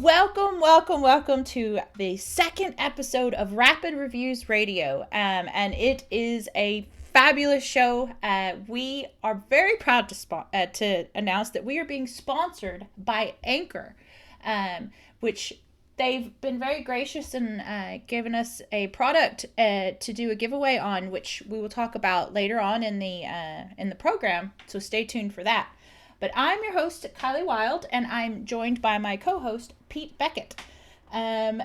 Welcome to the second episode of Rapid Reviews Radio. And it is a fabulous show. We are very proud to announce that we are being sponsored by Anchor, which they've been very gracious and given us a product to do a giveaway on, which we will talk about later on in the program. So stay tuned for that. But I'm your host, Kylie Wild, and I'm joined by my co-host, Pete Beckett.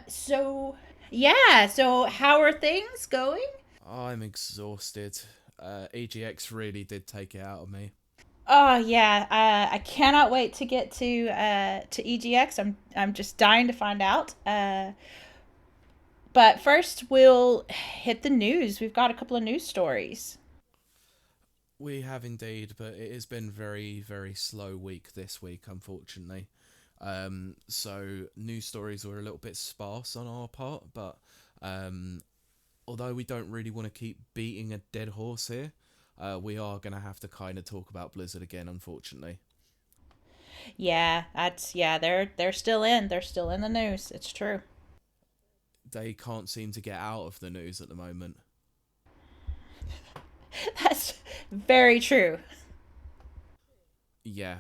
So how are things going? I'm exhausted. EGX really did take it out of me. Oh yeah, I cannot wait to get to EGX. I'm just dying to find out. But first we'll hit the news. We've got a couple of news stories. We have indeed, but it has been very, very slow week this week, unfortunately. So news stories were a little bit sparse on our part, but um, although we don't really want to keep beating a dead horse here, we are going to have to kind of talk about Blizzard again, unfortunately. They're still in the news. It's true. They can't seem to get out of the news at the moment. That's very true. Yeah.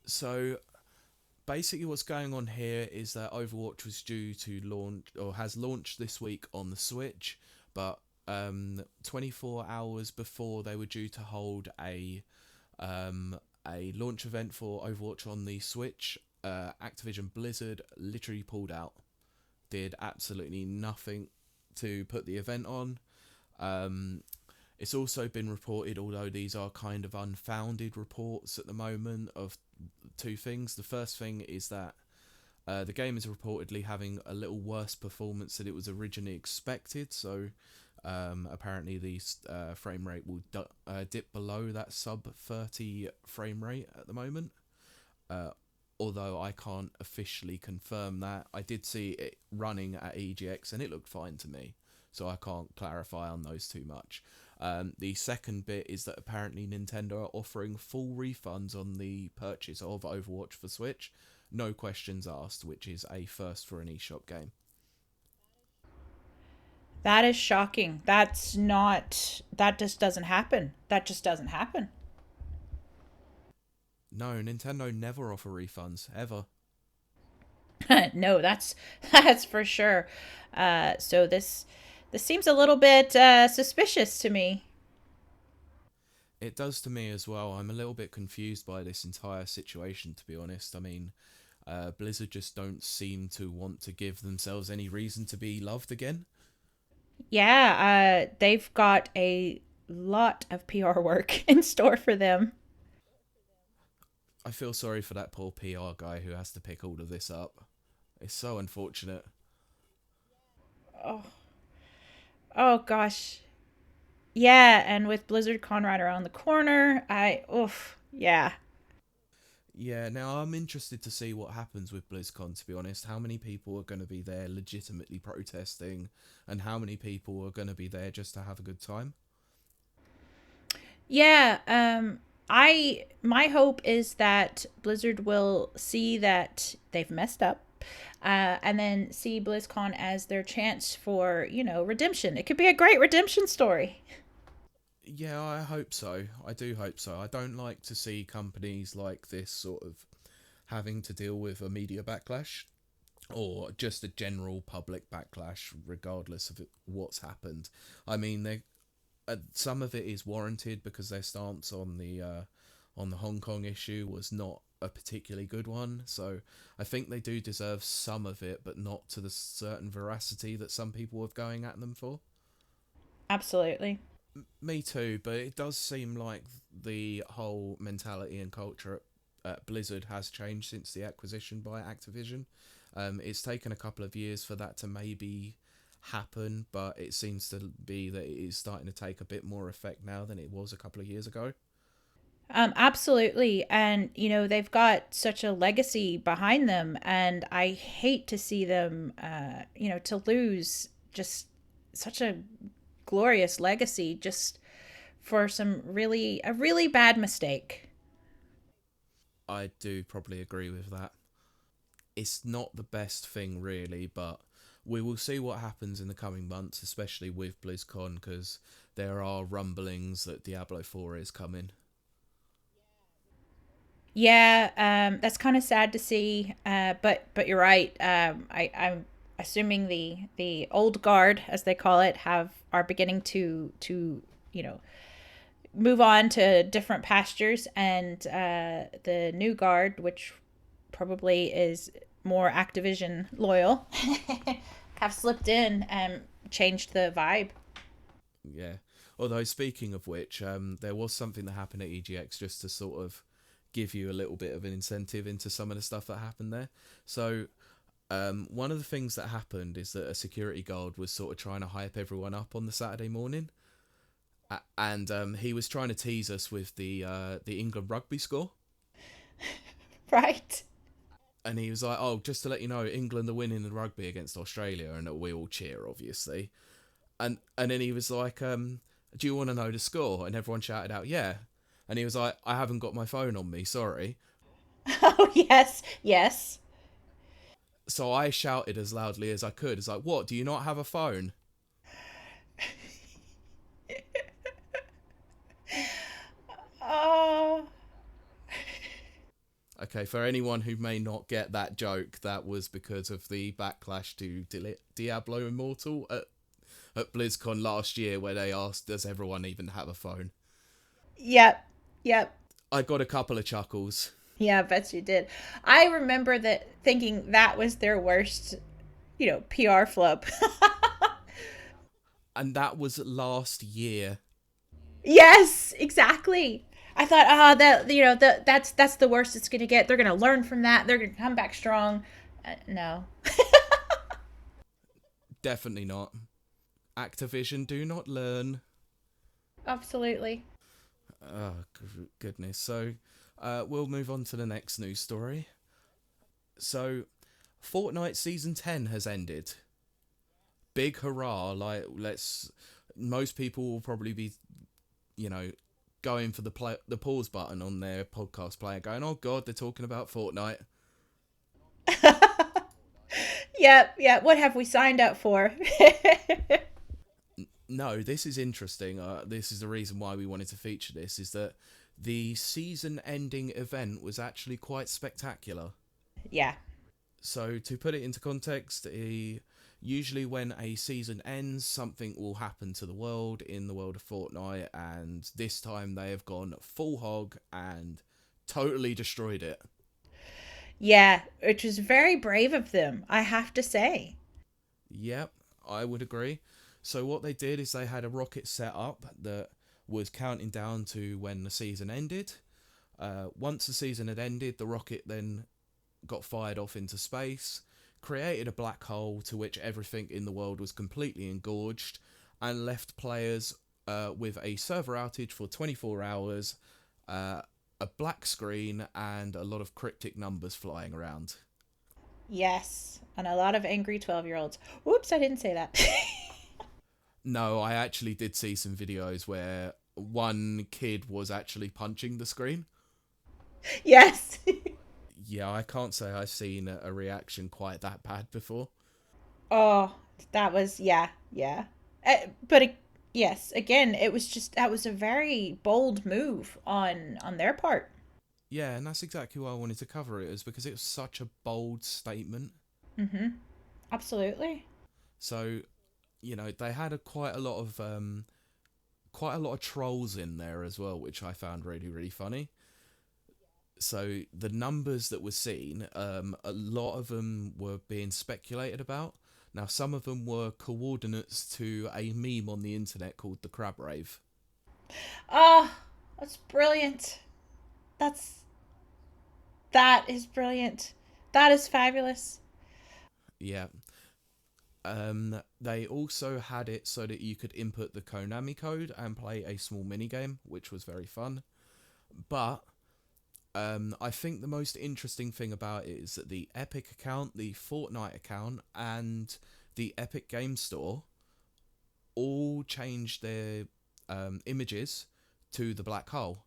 So basically what's going on here is that Overwatch was due to launch or has launched this week on the Switch, but 24 hours before they were due to hold a launch event for Overwatch on the Switch, Activision Blizzard literally pulled out, did absolutely nothing to put the event on. It's also been reported, although these are kind of unfounded reports at the moment, of two things. The first thing is that the game is reportedly having a little worse performance than it was originally expected, so apparently the frame rate will dip below that sub 30 frame rate at the moment. Uh, Although I can't officially confirm that. I did see it running at EGX and it looked fine to me, so I can't clarify on those too much. The second bit is that apparently Nintendo are offering full refunds on the purchase of Overwatch for Switch, no questions asked, which is a first for an eShop game. That is shocking. That just doesn't happen. That just doesn't happen. No, Nintendo never offer refunds, ever. No, that's for sure. So this seems a little bit suspicious to me. It does to me as well. I'm a little bit confused by this entire situation, to be honest. I mean, Blizzard just don't seem to want to give themselves any reason to be loved again. Yeah, they've got a lot of PR work in store for them. I feel sorry for that poor PR guy who has to pick all of this up. It's so unfortunate. Oh, oh gosh. Yeah, and with BlizzardCon right around the corner, yeah. Yeah, now I'm interested to see what happens with BlizzCon, to be honest. How many people are going to be there legitimately protesting, and how many people are going to be there just to have a good time? Yeah, I my hope is that Blizzard will see that they've messed up, and then see BlizzCon as their chance for redemption. It could be a great redemption story. Yeah, I hope so. I do hope so. I don't like to see companies like this sort of having to deal with a media backlash or just a general public backlash, regardless of what's happened. I mean, some of it is warranted because their stance on the Hong Kong issue was not a particularly good one. So I think they do deserve some of it, but not to the certain veracity that some people are going at them for. Absolutely. Me too, but it does seem like the whole mentality and culture at Blizzard has changed since the acquisition by Activision. It's taken a couple of years for that to maybe happen, but it seems to be that it is starting to take a bit more effect now than it was a couple of years ago. Absolutely. And, they've got such a legacy behind them. And I hate to see them, to lose just such a glorious legacy just for a really bad mistake. I do probably agree with that. it's not the best thing really, but we will see what happens in the coming months, especially with BlizzCon, because there are rumblings that Diablo 4 is coming. Yeah, that's kind of sad to see. But you're right. I'm assuming the old guard, as they call it, have are beginning to you know move on to different pastures, and the new guard, which probably is more Activision loyal, have slipped in and changed the vibe. Yeah. Although speaking of which, there was something that happened at EGX just to sort of give you a little bit of an incentive into some of the stuff that happened there. So one of the things that happened is that a security guard was sort of trying to hype everyone up on the Saturday morning, and he was trying to tease us with the England rugby score. Right. And he was like, "Oh, just to let you know, England are winning the rugby against Australia," and we all cheer, obviously. And then he was like, "Do you want to know the score?" And everyone shouted out, "Yeah." And he was like, "I haven't got my phone on me, sorry." Oh yes, yes. So I shouted as loudly as I could. It's like, "What? Do you not have a phone?" Oh, Okay, for anyone who may not get that joke, that was because of the backlash to Diablo Immortal at BlizzCon last year, where they asked, "Does everyone even have a phone?" yep, yep. I got a couple of chuckles. Yeah, I bet you did. I remember that thinking that was their worst, PR flub. And that was last year. Yes, exactly. I thought, that that's the worst it's gonna get. They're gonna learn from that. They're gonna come back strong. No, Definitely not. Activision do not learn. absolutely. Oh, goodness. So, we'll move on to the next news story. So, Fortnite Season 10 has ended. Big hurrah. Like, let's. Most people will probably be, you know, going for the pause button on their podcast player, going, "Oh God, they're talking about Fortnite." Yep, yeah. What have we signed up for? No, this is interesting. This is the reason why we wanted to feature this. Is that the season-ending event was actually quite spectacular. Yeah, So to put it into context, usually when a season ends, something will happen to the world in the world of Fortnite, and this time they have gone full hog and totally destroyed it. yeah. Which was very brave of them, I have to say. Yep, I would agree. So what they did is they had a rocket set up that was counting down to when the season ended. Once the season had ended, the rocket then got fired off into space, created a black hole to which everything in the world was completely engorged, and left players with a server outage for 24 hours, a black screen, and a lot of cryptic numbers flying around. Yes, and a lot of angry 12-year-olds. Whoops, I didn't say that. No, I actually did see some videos where one kid was actually punching the screen. Yes. Yeah, I can't say I've seen a reaction quite that bad before. Oh, that was, yeah, yeah. But yes, again, it was just that was a very bold move on their part. Yeah, and that's exactly why I wanted to cover it, is because it was such a bold statement. Mm-hmm. Absolutely. So, they had quite a lot of trolls in there as well, which I found really really funny. So the numbers that were seen, a lot of them were being speculated about. Now, some of them were coordinates to a meme on the internet called the Crab Rave. Oh, that's brilliant. That's that is brilliant. That is fabulous. Yeah. They also had it so that you could input the Konami code and play a small minigame, which was very fun. But I think the most interesting thing about it is that the Epic account, the Fortnite account, and the Epic Game Store all changed their images to the black hole.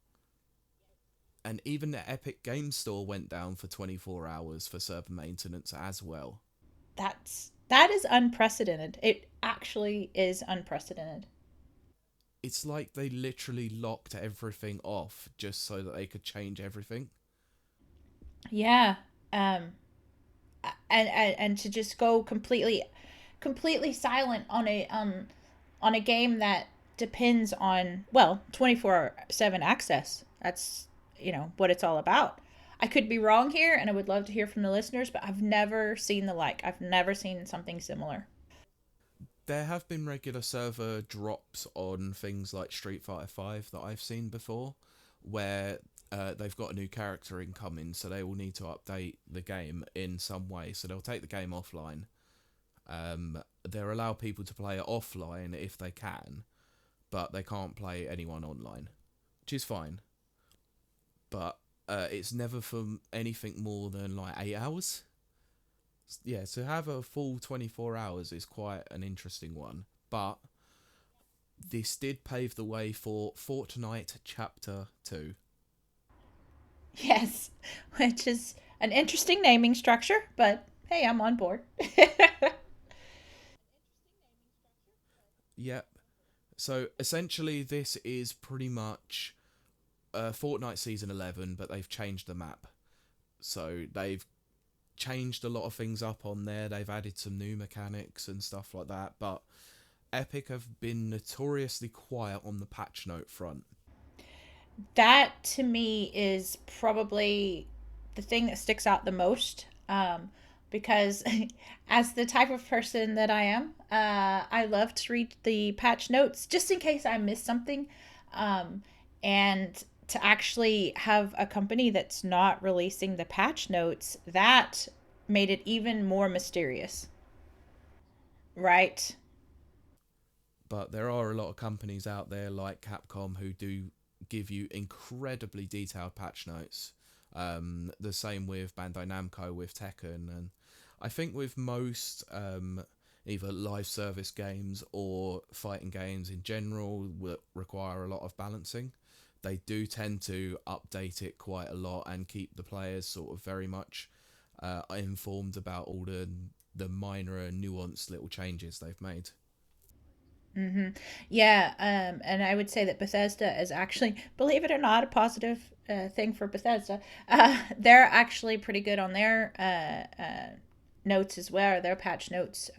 And even the Epic Game Store went down for 24 hours for server maintenance as well. That is unprecedented. It actually is unprecedented. It's like they literally locked everything off just so that they could change everything. Yeah. Um and to just go completely silent on a game that depends on, well, 24/7 access. That's, what it's all about. I could be wrong here and I would love to hear from the listeners, but I've never seen the like. I've never seen something similar. There have been regular server drops on things like Street Fighter 5 that I've seen before, where they've got a new character incoming, so they will need to update the game in some way. So they'll take the game offline. They'll allow people to play it offline if they can, but they can't play anyone online, which is fine. But it's never for anything more than like 8 hours. Yeah, to have a full 24 hours is quite an interesting one. But this did pave the way for Fortnite Chapter 2. Yes, which is an interesting naming structure, but hey, I'm on board. Yep. So essentially, this is pretty much Fortnite Season 11, but they've changed the map. So they've changed a lot of things up on there. They've added some new mechanics and stuff like that. But Epic have been notoriously quiet on the patch note front. That to me is probably the thing that sticks out the most, because as the type of person that I am, I love to read the patch notes just in case I miss something, um, and to actually have a company that's not releasing the patch notes, that made it even more mysterious, right? But there are a lot of companies out there like Capcom who do give you incredibly detailed patch notes. The same with Bandai Namco with Tekken, and I think with most either live service games or fighting games in general that require a lot of balancing, they do tend to update it quite a lot and keep the players sort of very much informed about all the minor and nuanced little changes they've made. Yeah, and I would say that Bethesda is actually, believe it or not, a positive thing for Bethesda. They're actually pretty good on their notes as well, their patch notes,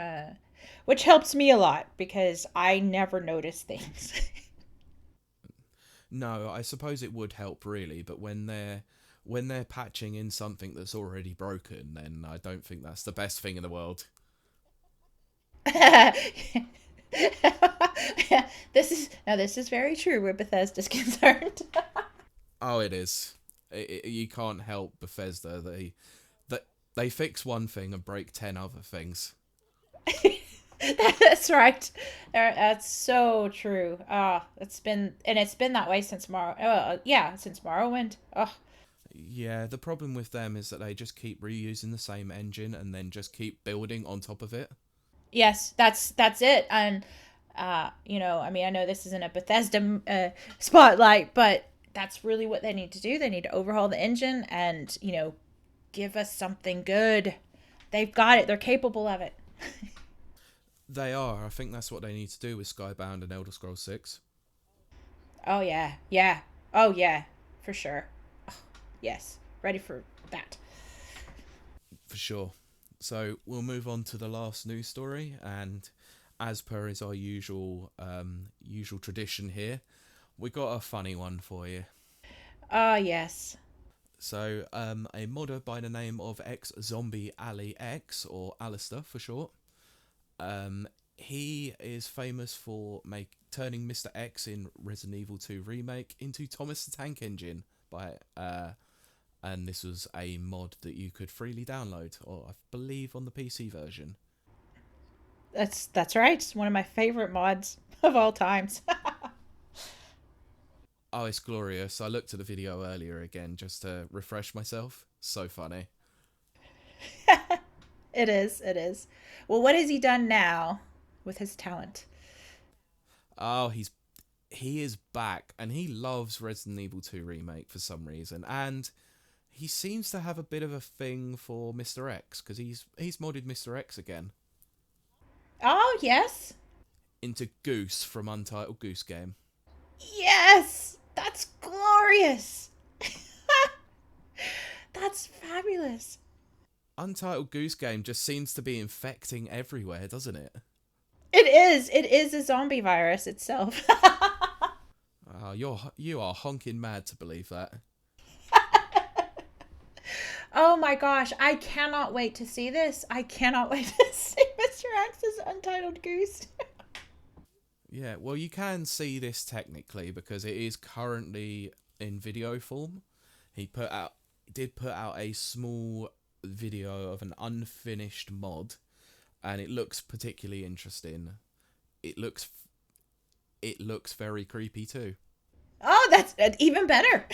which helps me a lot because I never notice things. No, I suppose it would help really, but when they're patching in something that's already broken, then I don't think that's the best thing in the world. This is very true where Bethesda's concerned. Oh, it is. You can't help Bethesda. They fix one thing and break 10 other things. That's right. That's so true. It's been that way since yeah, since Morrowind. Oh, Yeah, the problem with them is that they just keep reusing the same engine and then just keep building on top of it. yes, that's it. And I mean, I know this isn't a Bethesda spotlight, but that's really what they need to do. They need to overhaul the engine and give us something good. They've got it. They're capable of it. They are. I think that's what they need to do with Skybound and Elder Scrolls 6. Oh yeah, yeah. Oh yeah, for sure. Yes, ready for that. For sure. So we'll move on to the last news story, and as per is our usual tradition here, we got a funny one for you. Ah, yes. So, a modder by the name of X Zombie Ali X, or Alistair for short, he is famous for turning Mr. X in Resident Evil 2 Remake into Thomas the Tank Engine and this was a mod that you could freely download, or I believe on the PC version. That's right. It's one of my favorite mods of all times. Oh, it's glorious. I looked at the video earlier again just to refresh myself. So funny. It is. It is. Well, what has he done now with his talent? Oh, he's he is back, and he loves Resident Evil 2 Remake for some reason, and he seems to have a bit of a thing for Mr. X, because he's modded Mr. X again Oh, yes. into Goose from Untitled Goose Game. Yes. That's glorious. That's fabulous. Untitled Goose Game just seems to be infecting everywhere, doesn't it? It is. It is a zombie virus itself. You are honking mad to believe that. Oh my gosh, I cannot wait to see this. I cannot wait to see Mr. X's Untitled Goose. Yeah, well, you can see this technically because it is currently in video form. He did put out a small video of an unfinished mod, and it looks particularly interesting. It looks very creepy too. Oh, that's even better.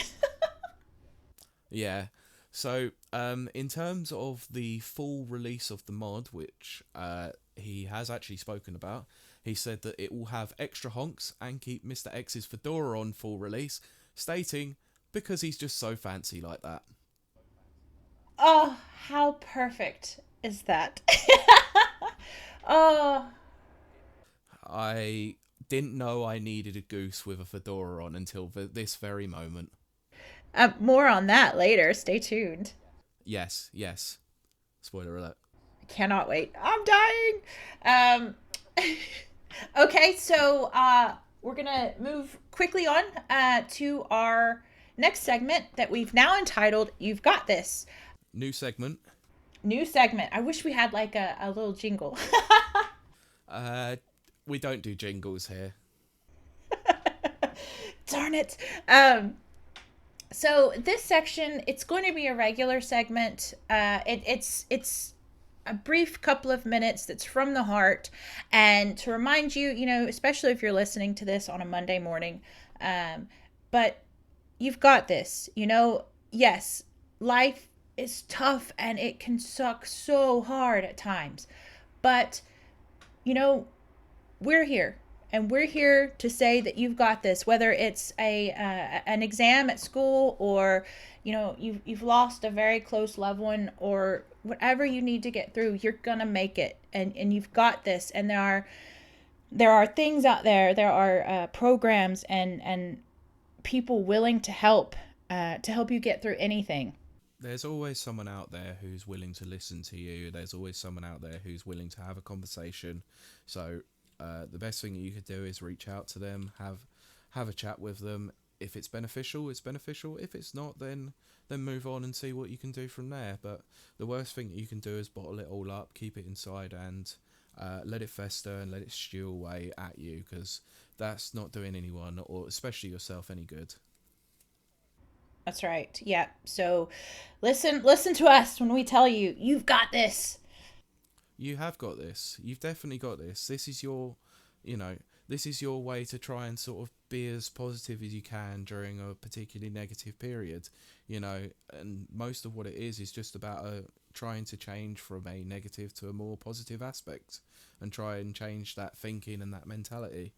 Yeah. So, in terms of the full release of the mod, which he has actually spoken about, he said that it will have extra honks and keep Mr. X's fedora on full release, stating, because he's just so fancy like that. Oh, how perfect is that? Oh, I didn't know I needed a goose with a fedora on until this very moment. more on that later. Stay tuned. Yes, yes. Spoiler alert. Cannot wait. I'm dying. Okay, so we're gonna move quickly on to our next segment that we've now entitled "You've Got This." New segment. New segment. I wish we had like a little jingle. We don't do jingles here. Darn it. So this section, it's going to be a regular segment. It's a brief couple of minutes that's from the heart, and to remind you, especially if you're listening to this on a Monday morning, but you've got this. Yes, life is tough and it can suck so hard at times, but we're here, and we're here to say that you've got this, whether it's an exam at school, or you've lost a very close loved one, or whatever you need to get through. You're gonna make it, and you've got this. And there are things out there, there are programs and people willing to help you get through anything. There's always someone out there who's willing to listen to you. There's always someone out there who's willing to have a conversation. So the best thing you could do is reach out to them, have a chat with them. If it's beneficial, it's beneficial. If it's not, then move on and see what you can do from there. But the worst thing that you can do is bottle it all up, keep it inside, and let it fester and let it stew away at you, because that's not doing anyone, or especially yourself, any good. That's right. Yeah. So listen to us when we tell you you've got this. You have got this. You've definitely got this. This is your, this is your way to try and sort of be as positive as you can during a particularly negative period, and most of what it is just about trying to change from a negative to a more positive aspect, and try and change that thinking and that mentality.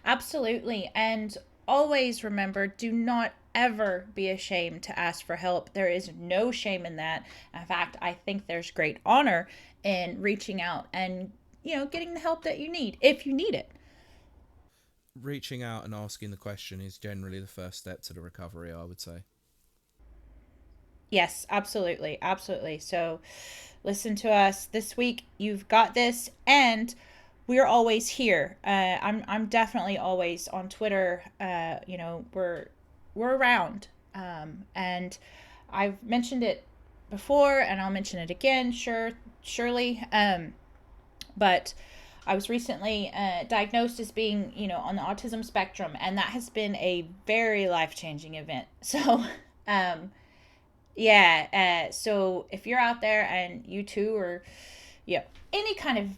Absolutely. And always remember, do not ever be ashamed to ask for help. There is no shame in that. In fact, I think there's great honor in reaching out and, getting the help that you need, if you need it. Reaching out and asking the question is generally the first step to the recovery, I would say. Yes, absolutely. Absolutely. So listen to us this week. You've got this. And we're always here. I'm definitely always on Twitter. We're around, and I've mentioned it before, and I'll mention it again. Surely. But I was recently diagnosed as being, on the autism spectrum, and that has been a very life changing event. So, yeah. So if you're out there and you too, or any kind of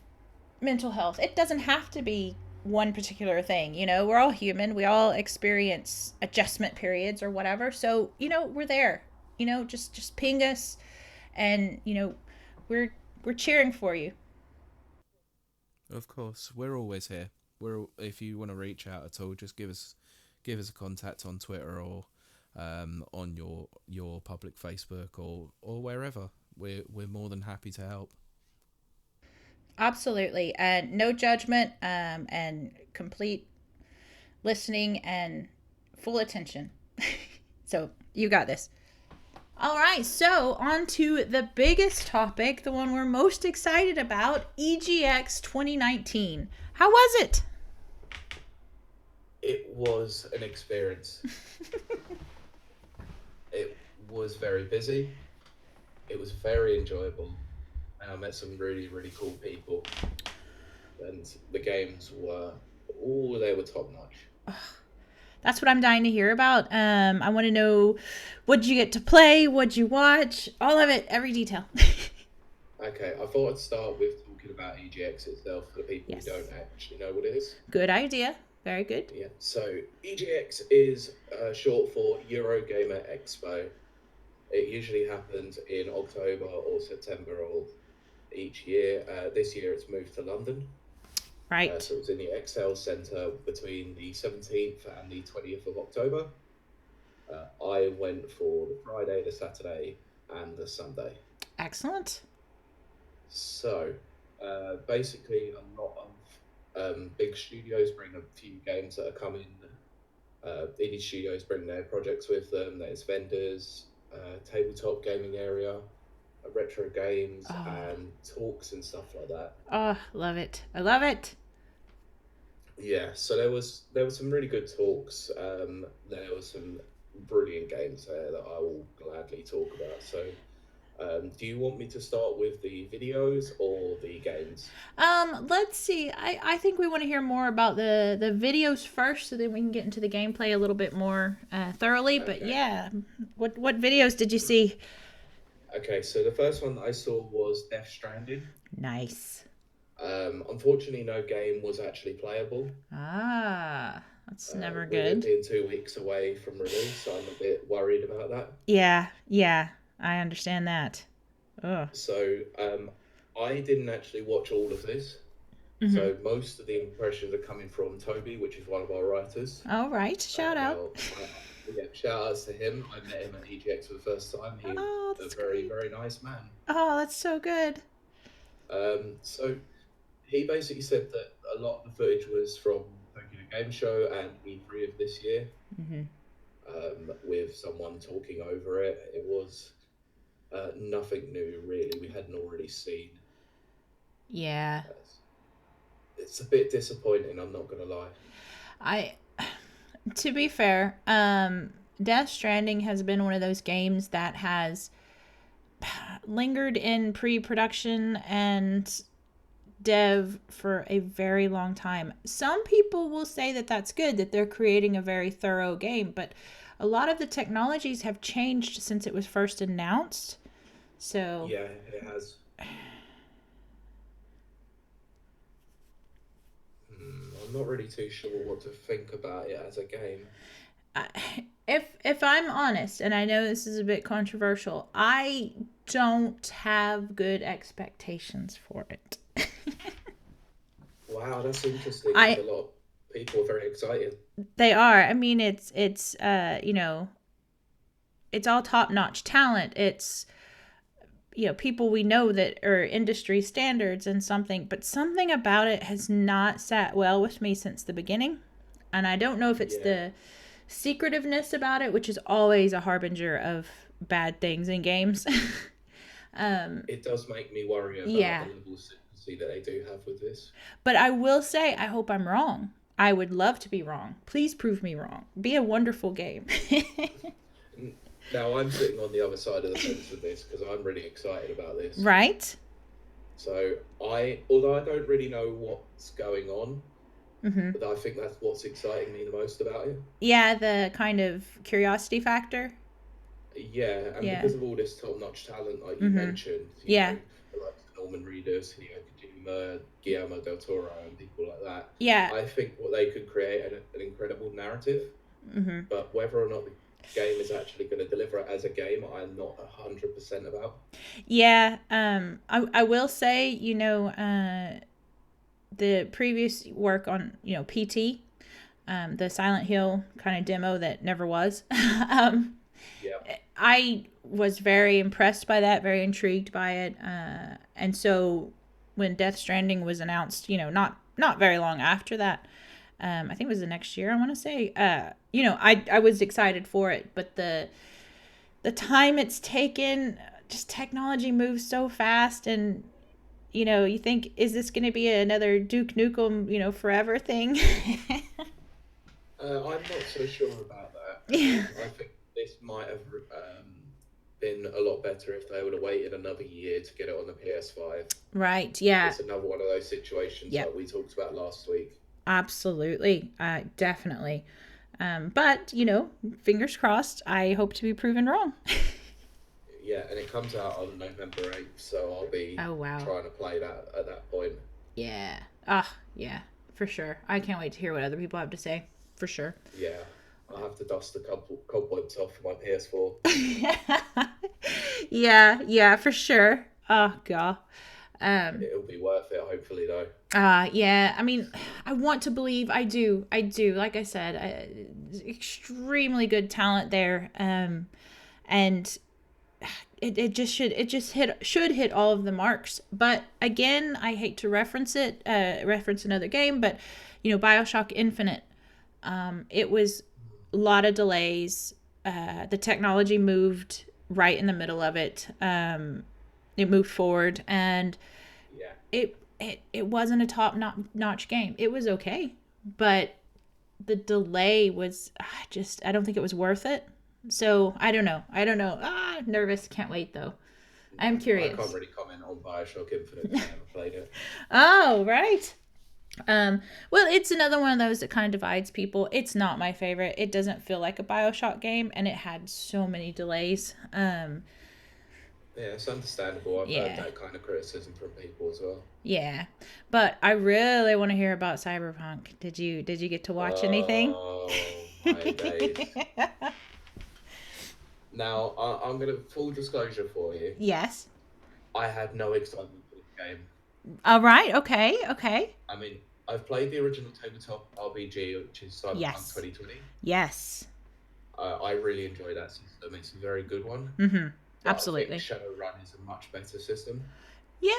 mental health, it doesn't have to be one particular thing. We're all human, we all experience adjustment periods or whatever. So we're there. Just ping us, and we're cheering for you. Of course, we're always here. if you want to reach out at all, just give us a contact on Twitter or on your public Facebook or wherever. We're more than happy to help. Absolutely. And no judgment, and complete listening and full attention. So you got this. All right, so on to the biggest topic, the one we're most excited about, EGX 2019. How was it? It was an experience. It was very busy. It was very enjoyable. And I met some really, really cool people. And the games were, they were top notch. That's what I'm dying to hear about. I want to know, what'd you get to play? What'd you watch? All of it, every detail. Okay, I thought I'd start with talking about EGX itself for the people Yes. who don't actually know what it is. Good idea. Very good. Yeah, so EGX is short for Eurogamer Expo. It usually happens in October or September of each year. This year it's moved to London. Right. So it was in the Excel Centre between the 17th and the 20th of October. I went for the Friday, the Saturday, and the Sunday. Excellent. So basically, a lot of big studios bring a few games that are coming. Indie studios bring their projects with them. There's vendors, tabletop gaming area, retro games, and talks and stuff like that. Oh, love it. I love it. Yeah, so there was some really good talks. There were some brilliant games there that I will gladly talk about. So, do you want me to start with the videos or the games? Let's see. I think we want to hear more about the videos first, so then we can get into the gameplay a little bit more thoroughly. But Okay. yeah, what videos did you see? Okay, so the first one that I saw was Death Stranding. Nice. Unfortunately, no game was actually playable. That's never With good. it being 2 weeks away from release, so I'm a bit worried about that. Yeah, I understand that. Ugh. So, I didn't actually watch all of this. Mhm. So most of the impressions are coming from Toby, which is one of our writers. All right, shout out. Yeah, shout outs to him. I met him at EGX for the first time. He's Oh, a that's very, great. very nice man. Oh, that's so good. So he basically said that a lot of the footage was from Tokyo Game Show and E3 of this year, Mhm. with someone talking over it. It was nothing new, really. We hadn't already seen. Yeah. It's a bit disappointing, I'm not going to lie. To be fair, Death Stranding has been one of those games that has lingered in pre-production and dev for a very long time. Some people will say that that's good, that they're creating a very thorough game, but a lot of the technologies have changed since it was first announced. So Yeah, it has. I'm not really too sure what to think about it as a game. if I'm honest, and I know this is a bit controversial, I don't have good expectations for it. Wow, that's interesting. I- A lot of people are very excited. They are. I mean, it's you know, it's all top-notch talent. It's, you know, people we know that are industry standards and something, but something about it has not sat well with me since the beginning. And I don't know if it's Yeah. the secretiveness about it, which is always a harbinger of bad things in games. It does make me worry about Yeah. the level of secrecy that they do have with this. But I will say, I hope I'm wrong. I would love to be wrong. Please prove me wrong. Be a wonderful game. Now, I'm sitting on the other side of the fence with this because I'm really excited about this. Right? So, although I don't really know what's going on, Mm-hmm. but I think that's what's exciting me the most about it. Yeah, the kind of curiosity factor. Yeah, and Yeah. because of all this top-notch talent, like you Mhm. mentioned, Yeah. like Norman Reedus, Hideo Kojima, Guillermo del Toro, and people like that. Yeah. I think what they could create an incredible narrative, Mm-hmm. but whether or not the game is actually going to deliver it as a game, I'm not 100% about. Yeah. I will say, you know, the previous work on, PT, the Silent Hill kind of demo that never was. Yeah. I was very impressed by that, very intrigued by it, and so when Death Stranding was announced, not very long after that, I think it was the next year, I want to say, I was excited for it, but the time it's taken, just technology moves so fast, and you think, is this going to be another Duke Nukem, forever thing? I'm not so sure about that. Yeah. I think this might have been a lot better if they would have waited another year to get it on the PS5. Right. Yeah. It's another one of those situations Yep. like we talked about last week. Absolutely. Definitely. But, fingers crossed, I hope to be proven wrong. Yeah, and it comes out on November 8th, so I'll be Oh, wow. trying to play that at that point. Yeah. Yeah, for sure. I can't wait to hear what other people have to say. For sure. Yeah, I'll have to dust a couple cobwebs off my PS4. Yeah, for sure. Oh, God. It'll be worth it, hopefully, though. Yeah, I mean, I want to believe. I do. Like I said, extremely good talent there. And it just should hit all of the marks. But again, I hate to reference another game, but BioShock Infinite, it was a lot of delays. The technology moved right in the middle of it. It moved forward, and yeah, it wasn't a top notch game. It was okay, but the delay was just, I don't think it was worth it. So I don't know. Nervous. Can't wait though. I'm curious. I can't really comment on BioShock Infinite. I haven't played it. Oh, right. Well, it's another one of those that kind of divides people. It's not my favorite. It doesn't feel like a BioShock game, and it had so many delays. Yeah, it's understandable. I've Yeah. heard that kind of criticism from people as well. Yeah, but I really want to hear about Cyberpunk. Did you get to watch anything? Oh my days! Now I'm gonna full disclosure for you. Yes. I had no excitement for this game. All right. Okay. I mean, I've played the original tabletop RPG, which is Cyberpunk Yes. 2020. Yes. I really enjoy that system. It's a very good one. Mm-hmm. But Absolutely. I think Shadowrun is a much better system. Yeah.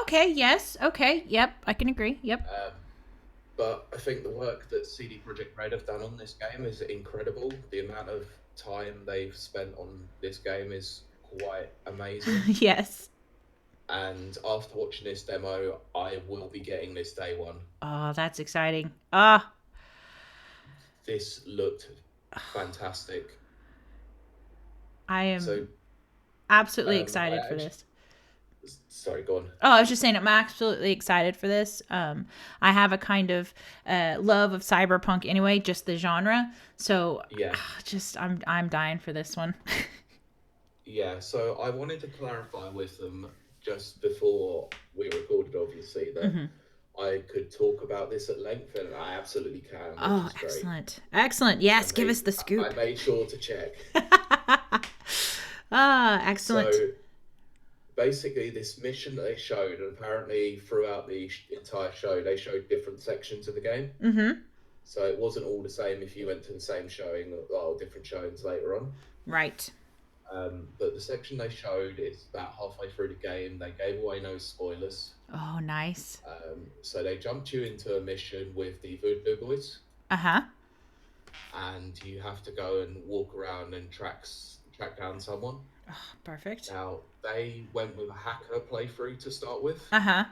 Okay. Yes. Okay. Yep. I can agree. Yep. But I think the work that CD Projekt Red have done on this game is incredible. The amount of time they've spent on this game is quite amazing. Yes. And after watching this demo, I will be getting this day one. Oh, that's exciting. This looked fantastic. I am absolutely excited for this. Sorry, go on. Oh, I was just saying I'm absolutely excited for this. I have a kind of love of cyberpunk anyway, just the genre. So yeah, I'm dying for this one. Yeah, so I wanted to clarify with them just before we recorded, obviously, that I could talk about this at length, and I absolutely can. Oh, excellent. Yes, give us the scoop. I made sure to check. Excellent. So basically, this mission that they showed, and apparently throughout the entire show, they showed different sections of the game. Mm-hmm. So it wasn't all the same if you went to the same showing or different showings later on. Right. But the section they showed is about halfway through the game. They gave away no spoilers. Oh, nice. So they jumped you into a mission with the Voodoo Boys. Uh-huh. And you have to go and walk around and track down someone. Oh, perfect. Now, they went with a hacker playthrough to start with. Uh-huh.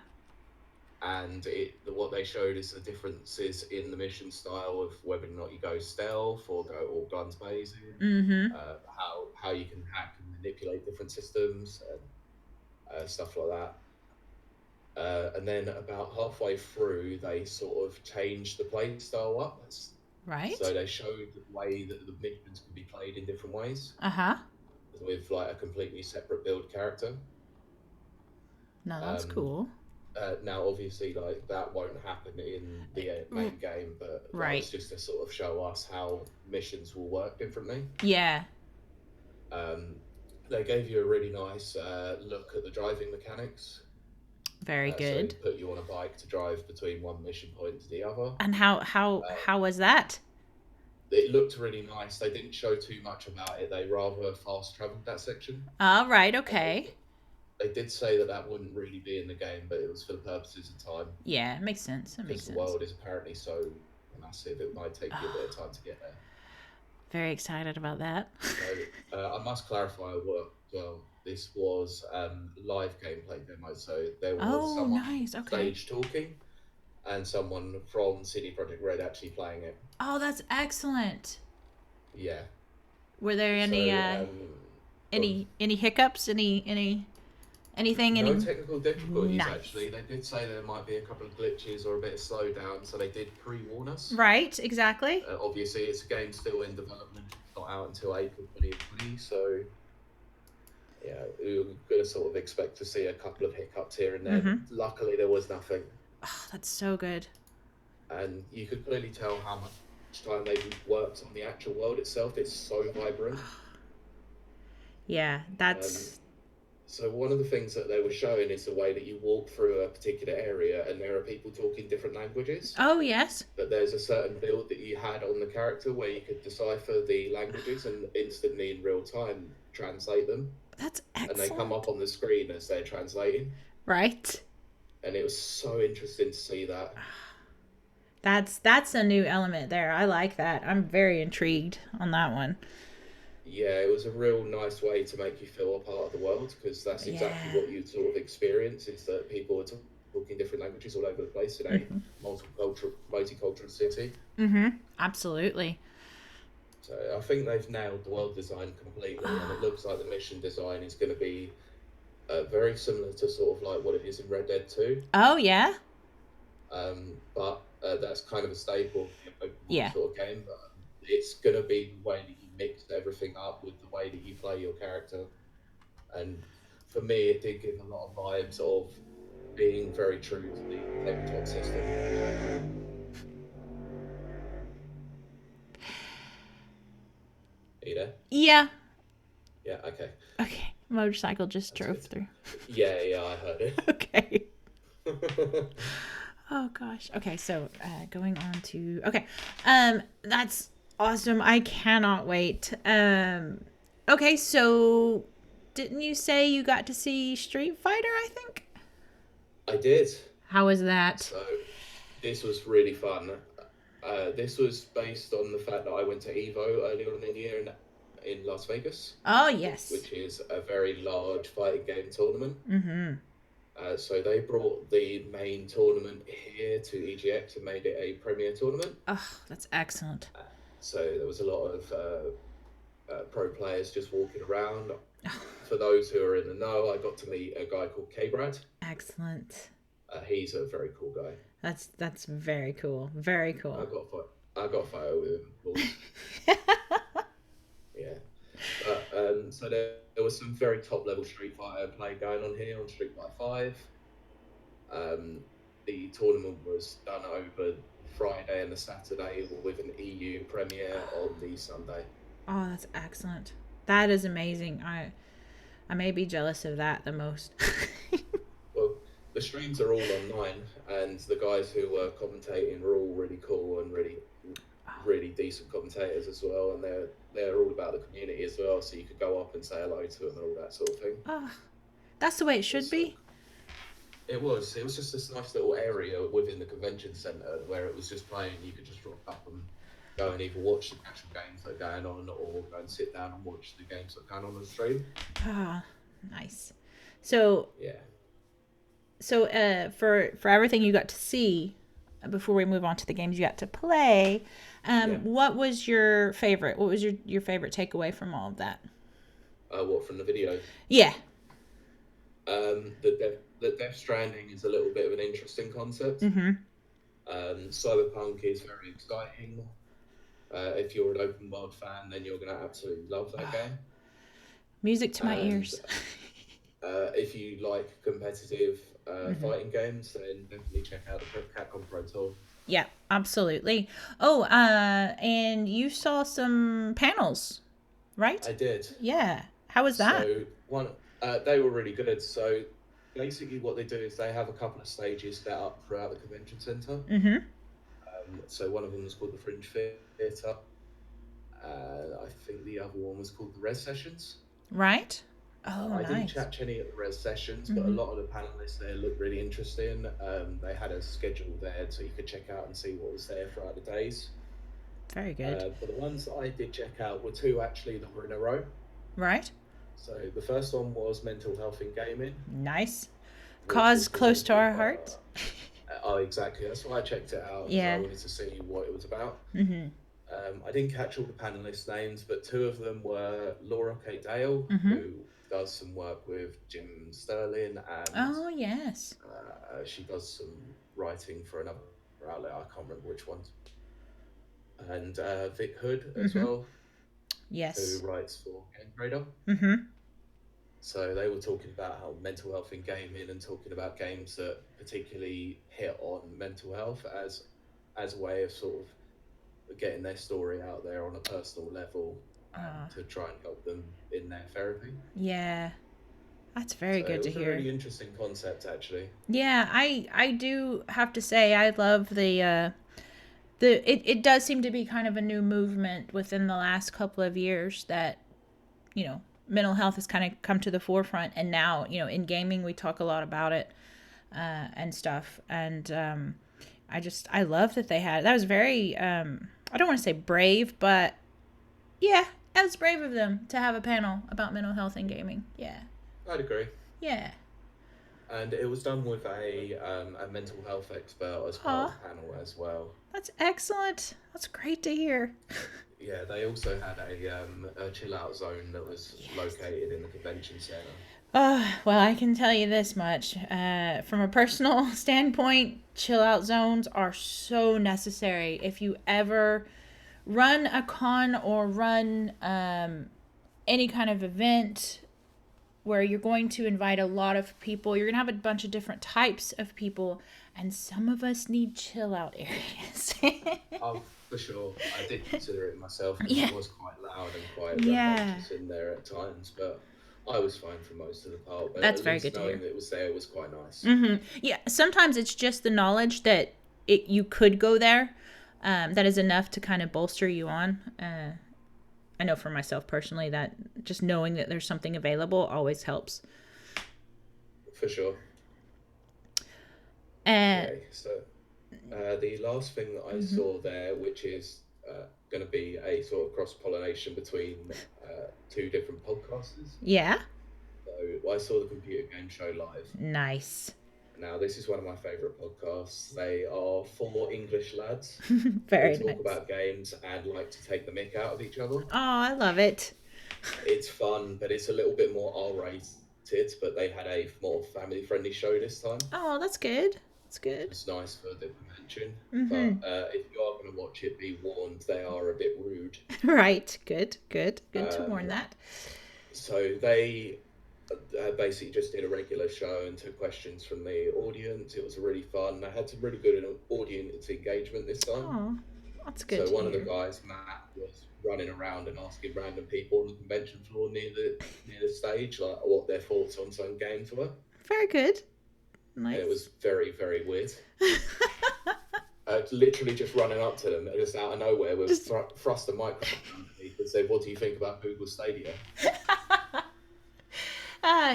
And what they showed is the differences in the mission style of whether or not you go stealth or go all guns blazing. Mm-hmm. How you can hack and manipulate different systems and stuff like that. And then about halfway through, they sort of changed the play style up. Right. So they showed the way that the missions could be played in different ways. Uh-huh. With like a completely separate build character. No, that's cool. Now, obviously, like that won't happen in the main game, but that was just to sort of show us how missions will work differently. Yeah. They gave you a really nice look at the driving mechanics. Very So good. it put you on a bike to drive between one mission point to the other. And how was that? It looked really nice. They didn't show too much about it. They rather fast traveled that section. All right, And okay. they did say that that wouldn't really be in the game, but it was for the purposes of time. Yeah, it makes sense. It makes Because the sense. world is apparently so massive, it might take you a bit of time to get there. Very excited about that. So I must clarify well, this was live gameplay demo, so there was someone nice. on Okay. stage talking and someone from CD Projekt Red actually playing it. Oh, that's excellent. Yeah. Were there any So, any hiccups? Anything? no technical difficulties, Nice. actually. They did say there might be a couple of glitches or a bit of slowdown, so they did pre-warn us. Right, exactly. Obviously, it's a game still in development. It's not out until April 2020, so yeah, we were going to sort of expect to see a couple of hiccups here and there. Luckily, there was nothing. Oh, that's so good. And you could clearly tell how much time they've worked on the actual world itself. It's so vibrant. Yeah, that's... So one of the things that they were showing is the way that you walk through a particular area and there are people talking different languages. Oh, yes. But there's a certain build that you had on the character where you could decipher the languages and instantly in real time translate them. That's excellent. And they come up on the screen as they're translating. Right. And it was so interesting to see that. That's a new element there. I like that. I'm very intrigued on that one. Yeah, it was a real nice way to make you feel a part of the world, because that's exactly what you sort of experience, is that people are talking different languages all over the place in a multicultural city. Absolutely. So I think they've nailed the world design completely, and it looks like the mission design is going to be very similar to sort of like what it is in Red Dead 2. Oh, yeah? But that's kind of a staple of Yeah. sort of game, but it's going to be the way that you mix everything up with the way that you play your character. And for me, it did give a lot of vibes of being very true to the tabletop system. Are you there? Yeah. Yeah, okay. Okay. Motorcycle just drove through. Yeah, I heard it. Okay. Oh gosh. Okay, so going on to that's awesome. I cannot wait. Okay, so didn't you say you got to see Street Fighter, I think? I did. How was that? So this was really fun. This was based on the fact that I went to EVO earlier on in the year in Las Vegas. Oh, yes. Which is a very large fighting game tournament. So they brought the main tournament here to EGX and made it a premier tournament. Oh, that's excellent. So there was a lot of pro players just walking around. For those who are in the know, I got to meet a guy called K-Brad. Excellent. He's a very cool guy. That's very cool. Very cool. I got a photo with him. Yeah. So there was some very top level Street Fighter play going on here on Street Fighter 5. The tournament was done over Friday and the Saturday with an EU premiere on the Sunday. Oh, that's excellent. That is amazing. I may be jealous of that the most. Well, the streams are all online, and the guys who were commentating were all really cool and really decent commentators as well, and they're all about the community as well, so you could go up and say hello to them and all that sort of thing. Oh, that's the way it should be. It was just this nice little area within the convention centre where it was just playing. You could just drop up and go and either watch the actual games that are going on, or go and sit down and watch the games that are going on the stream. Ah, nice. So yeah. So for everything you got to see, before we move on to the games you got to play, what was your favorite? What was your favorite takeaway from all of that? What, from the video? Yeah. The Death Stranding is a little bit of an interesting concept. Cyberpunk is very exciting. If you're an open world fan, then you're going to absolutely love that game. Music to my ears. If you like competitive fighting games, then definitely check out the Capcom Pro Tour. Yeah, absolutely. Oh, and you saw some panels, right? I did. Yeah. How was that? So they were really good. So basically what they do is they have a couple of stages set up throughout the convention center. Mm-hmm. So one of them was called the Fringe Theatre. I think the other one was called the Res Sessions. Right. Oh, I didn't nice. catch any at the Res Sessions, but a Mm-hmm. lot of the panelists there looked really interesting. They had a schedule there so you could check out and see what was there throughout the days. Very good. But the ones that I did check out were two actually that were in a row. Right. So the first one was mental health in gaming, Nice. which Cause was close to presented our by. hearts. Oh, exactly. That's why I checked it out because I Yeah. wanted to see what it was about. Mm-hmm. I didn't catch all the panelists' names, but two of them were Laura K. Dale, Mm-hmm. who does some work with Jim Sterling, and Oh, yes. she does some writing for another outlet. I can't remember which one. And Vic Hood as Mm-hmm. well, Yes. who writes for Game Trader. Mm-hmm. So they were talking about how mental health in gaming and talking about games that particularly hit on mental health as a way of sort of getting their story out there on a personal level and to try and help them in their therapy. Yeah. That's very So good it to was a hear. really interesting concept, actually. Yeah, I do have to say I love it does seem to be kind of a new movement within the last couple of years that, you know, mental health has kind of come to the forefront, and now, you know, in gaming we talk a lot about it and stuff. And I love that they had that was very I don't want to say brave, but yeah, it was brave of them to have a panel about mental health in gaming. Yeah. I'd agree. Yeah. And it was done with a mental health expert as part of the panel as well. That's excellent. That's great to hear. Yeah, they also had a chill out zone that was located in the convention center. Well, I can tell you this much. From a personal standpoint, chill out zones are so necessary. If you ever run a con or run any kind of event where you're going to invite a lot of people, you're going to have a bunch of different types of people, and some of us need chill out areas. Oh, for sure. I did consider it myself because Yeah. it was quite loud and quite Yeah. rambunctious in there at times, but I was fine for most of the part. But That's at very least good to knowing hear. that it was there was quite nice. Mm-hmm. Yeah, sometimes it's just the knowledge that you could go there. That is enough to kind of bolster you on. I know for myself personally that just knowing that there's something available always helps. For sure. And Okay, so the last thing that I saw there, which is going to be a sort of cross pollination between two different podcasters. yeah, So I saw the Computer Game Show live. nice. Now, this is one of my favourite podcasts. They are four English lads Very who talk nice. about games and like to take the mick out of each other. Oh, I love it. It's fun, but it's a little bit more R-rated, but they had a more family-friendly show this time. Oh, that's good. That's good. It's nice for the convention. Mhm. But if you are going to watch it, be warned, they are a bit rude. Right. Good to warn that. So they basically just did a regular show and took questions from the audience. It was really fun. They had some really good audience engagement this time. Oh, that's good. So one of the guys, Matt, was running around and asking random people on the convention floor near the stage, like what their thoughts on some games were. Very good. Nice. And it was very, very weird. Literally just running up to them, just out of nowhere, with thrust a microphone underneath and said, "What do you think about Google Stadia?"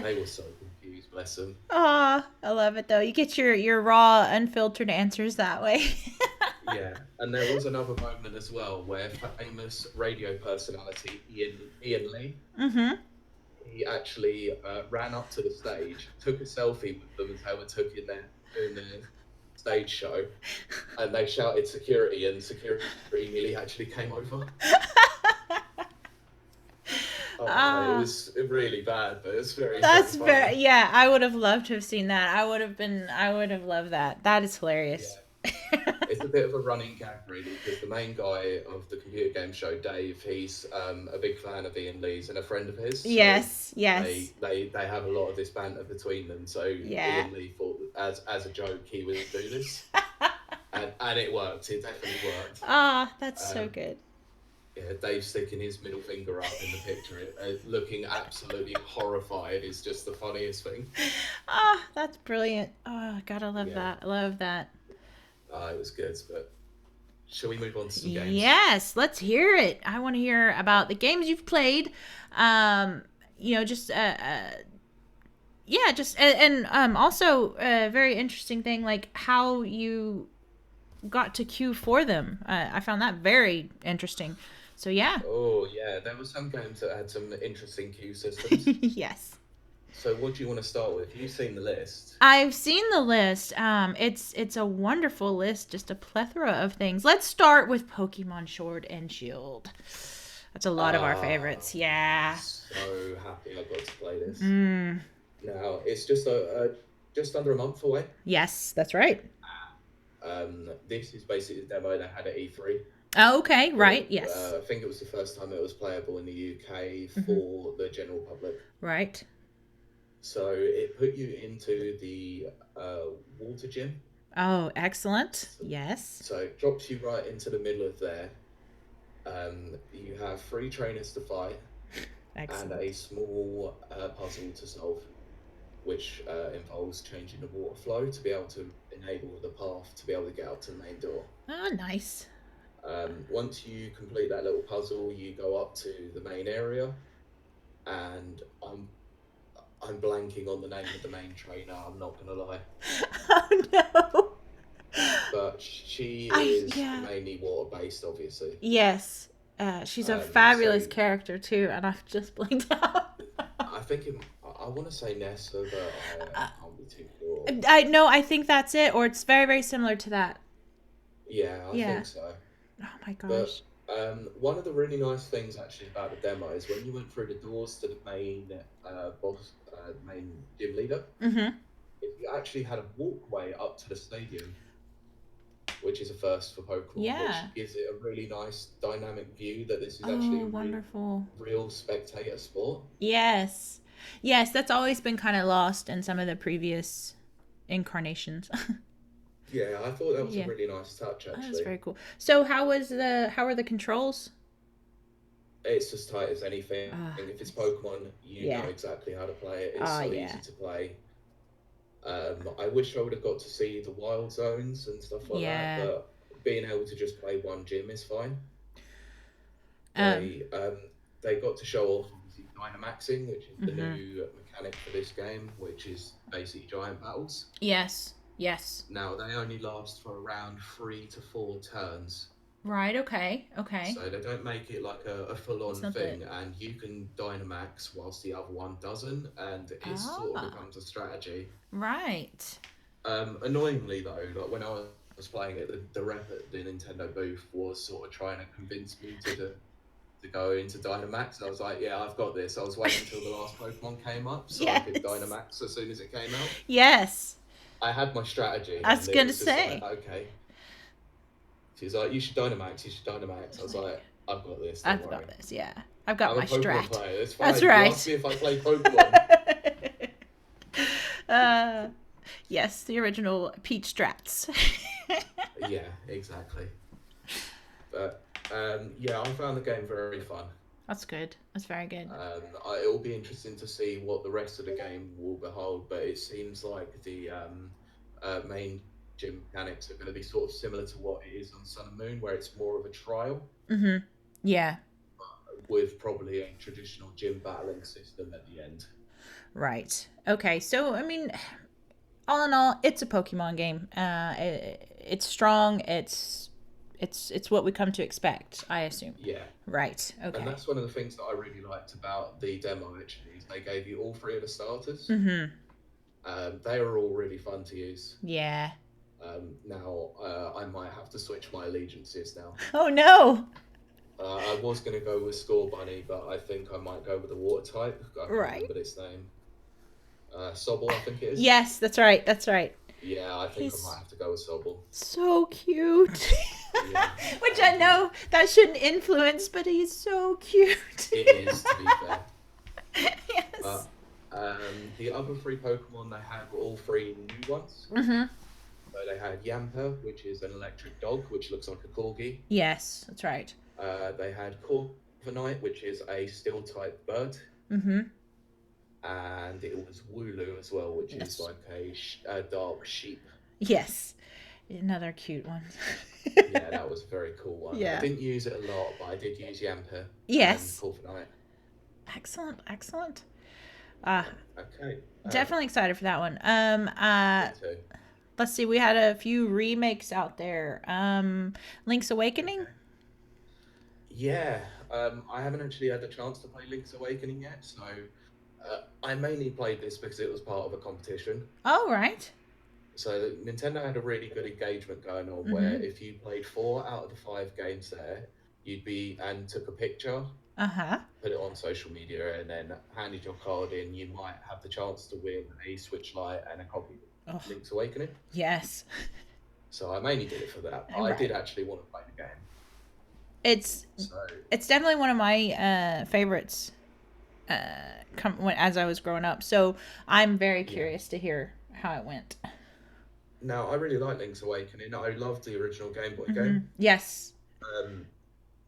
They were so confused, bless them. I love it though. You get your raw, unfiltered answers that way. Yeah, and there was another moment as well where famous radio personality Ian Lee, he actually ran up to the stage, took a selfie with them as they were took in their stage show, and they shouted security, and security nearly actually came over. It was really bad, but it's very. That's very funny. yeah. I would have loved to have seen that. I would have loved that. That is hilarious. Yeah. It's a bit of a running gag, really, because the main guy of the computer game show, Dave, he's a big fan of Ian Lee's and a friend of his. So yes. They have a lot of this banter between them. So Ian Lee thought, as a joke, he would do this, and it worked. It definitely worked. That's so good. Yeah, Dave sticking his middle finger up in the picture, looking absolutely horrified, is just the funniest thing. Ah, that's brilliant. Oh, gotta love Yeah, that. I love that. it was good. But shall we move on to some games? Yes, let's hear it. I want to hear about the games you've played. Um, just yeah, just also a very interesting thing, like how you got to queue for them. I found that very interesting. So yeah. Oh yeah, there were some games that had some interesting queue systems. Yes. So what do you want to start with? You've seen the list. I've seen the list. It's a wonderful list, just a plethora of things. Let's start with Pokemon Sword and Shield. That's a lot of our favorites. Yeah. So happy I got to play this. Mm. Now it's just under a month away. Yes, that's right. This is basically the demo they had at E3. Oh, okay, right. Yes. I think it was the first time it was playable in the UK for the general public. Right. So it put you into the water gym. Oh, excellent. Yes. So it drops you right into the middle of there. You have 3 trainers to fight. Excellent. And a small puzzle to solve, which involves changing the water flow to be able to enable the path to be able to get up to the main door. Oh, nice. Once you complete that little puzzle, you go up to the main area, and I'm blanking on the name of the main trainer. I'm not gonna lie. Oh no. But she is mainly water based, obviously. Yes. She's a fabulous character too, and I've just blinked out. I think I want to say Nessa, but I can't be too sure. I think that's it, or it's very, very similar to that. Yeah, I think so. Oh my gosh. But one of the really nice things actually about the demo is when you went through the doors to the main boss, main gym leader, if you actually had a walkway up to the stadium, which is a first for Pokemon, which gives it a really nice dynamic view that this is actually a real spectator sport. Yes. Yes, that's always been kind of lost in some of the previous incarnations. Yeah, I thought that was a really nice touch, actually. That was very cool. So how are the controls? It's as tight as anything. If it's Pokemon, you know exactly how to play it. It's so easy to play. I wish I would have got to see the wild zones and stuff like that, but being able to just play one gym is fine. They got to show off obviously Dynamaxing, which is the new mechanic for this game, which is basically giant battles. Yes. Yes. Now they only last for around 3 to 4 turns. Right. Okay. So they don't make it like a full-on thing, and you can Dynamax whilst the other one doesn't, and it sort of becomes a strategy. Right. Annoyingly though, like when I was playing it, the rep at the Nintendo booth was sort of trying to convince me to go into Dynamax. I was like, yeah, I've got this. I was waiting until the last Pokemon came up so I could Dynamax as soon as it came out. Yes. I had my strategy. I was going to say. Like, okay. She's like, you should Dynamax. I was like, I've got this. I've got this, yeah. I've got my strat. Player. It's fine. That's right. You ask me if I play Pokemon. Yes, the original Peach strats. Yeah, exactly. But yeah, I found the game very fun. That's good. That's very good. It will be interesting to see what the rest of the game will behold, but it seems like the main gym mechanics are going to be sort of similar to what it is on Sun and Moon, where it's more of a trial. Yeah. With probably a traditional gym battling system at the end. Right. Okay. So, I mean, all in all, it's a Pokemon game. It's strong. It's what we come to expect, I assume. Yeah. Right. Okay. And that's one of the things that I really liked about the demo, actually, is they gave you all 3 of the starters. They were all really fun to use. Yeah. Now, I might have to switch my allegiances now. Oh, no! I was going to go with Score Bunny, but I think I might go with the water type. I can't remember its name. Sobble, I think it is. Yes, that's right. Yeah, I think I might have to go with Sobble. So cute. Yeah. Which I know that shouldn't influence, but he's so cute. It is, to be fair. Yes. The other 3 Pokemon they had were all 3 new ones. So they had Yamper, which is an electric dog, which looks like a corgi. Yes, that's right. They had Corviknight, which is a steel-type bird. and it was Wooloo as well, which is Yes. like a dark sheep. Yes. Another cute one. Yeah, that was a very cool one. I Yeah. didn't use it a lot, but I did use Yamper and Yes. Fortnite. Excellent. Okay. Definitely excited for that one. Me too. Let's see. We had a few remakes out there. Link's Awakening. Okay. Yeah, I haven't actually had the chance to play Link's Awakening yet, so I mainly played this because it was part of a competition. Oh, right. So Nintendo had a really good engagement going on where if you played 4 out of the 5 games there, and took a picture, put it on social media, and then handed your card in, you might have the chance to win a Switch Lite and a copy of Link's Awakening. Yes. So I mainly did it for that. But Right. I did actually want to play the game. It's definitely one of my favorites as I was growing up. So I'm very curious to hear how it went. Now, I really like Link's Awakening. I loved the original Game Boy game. Yes.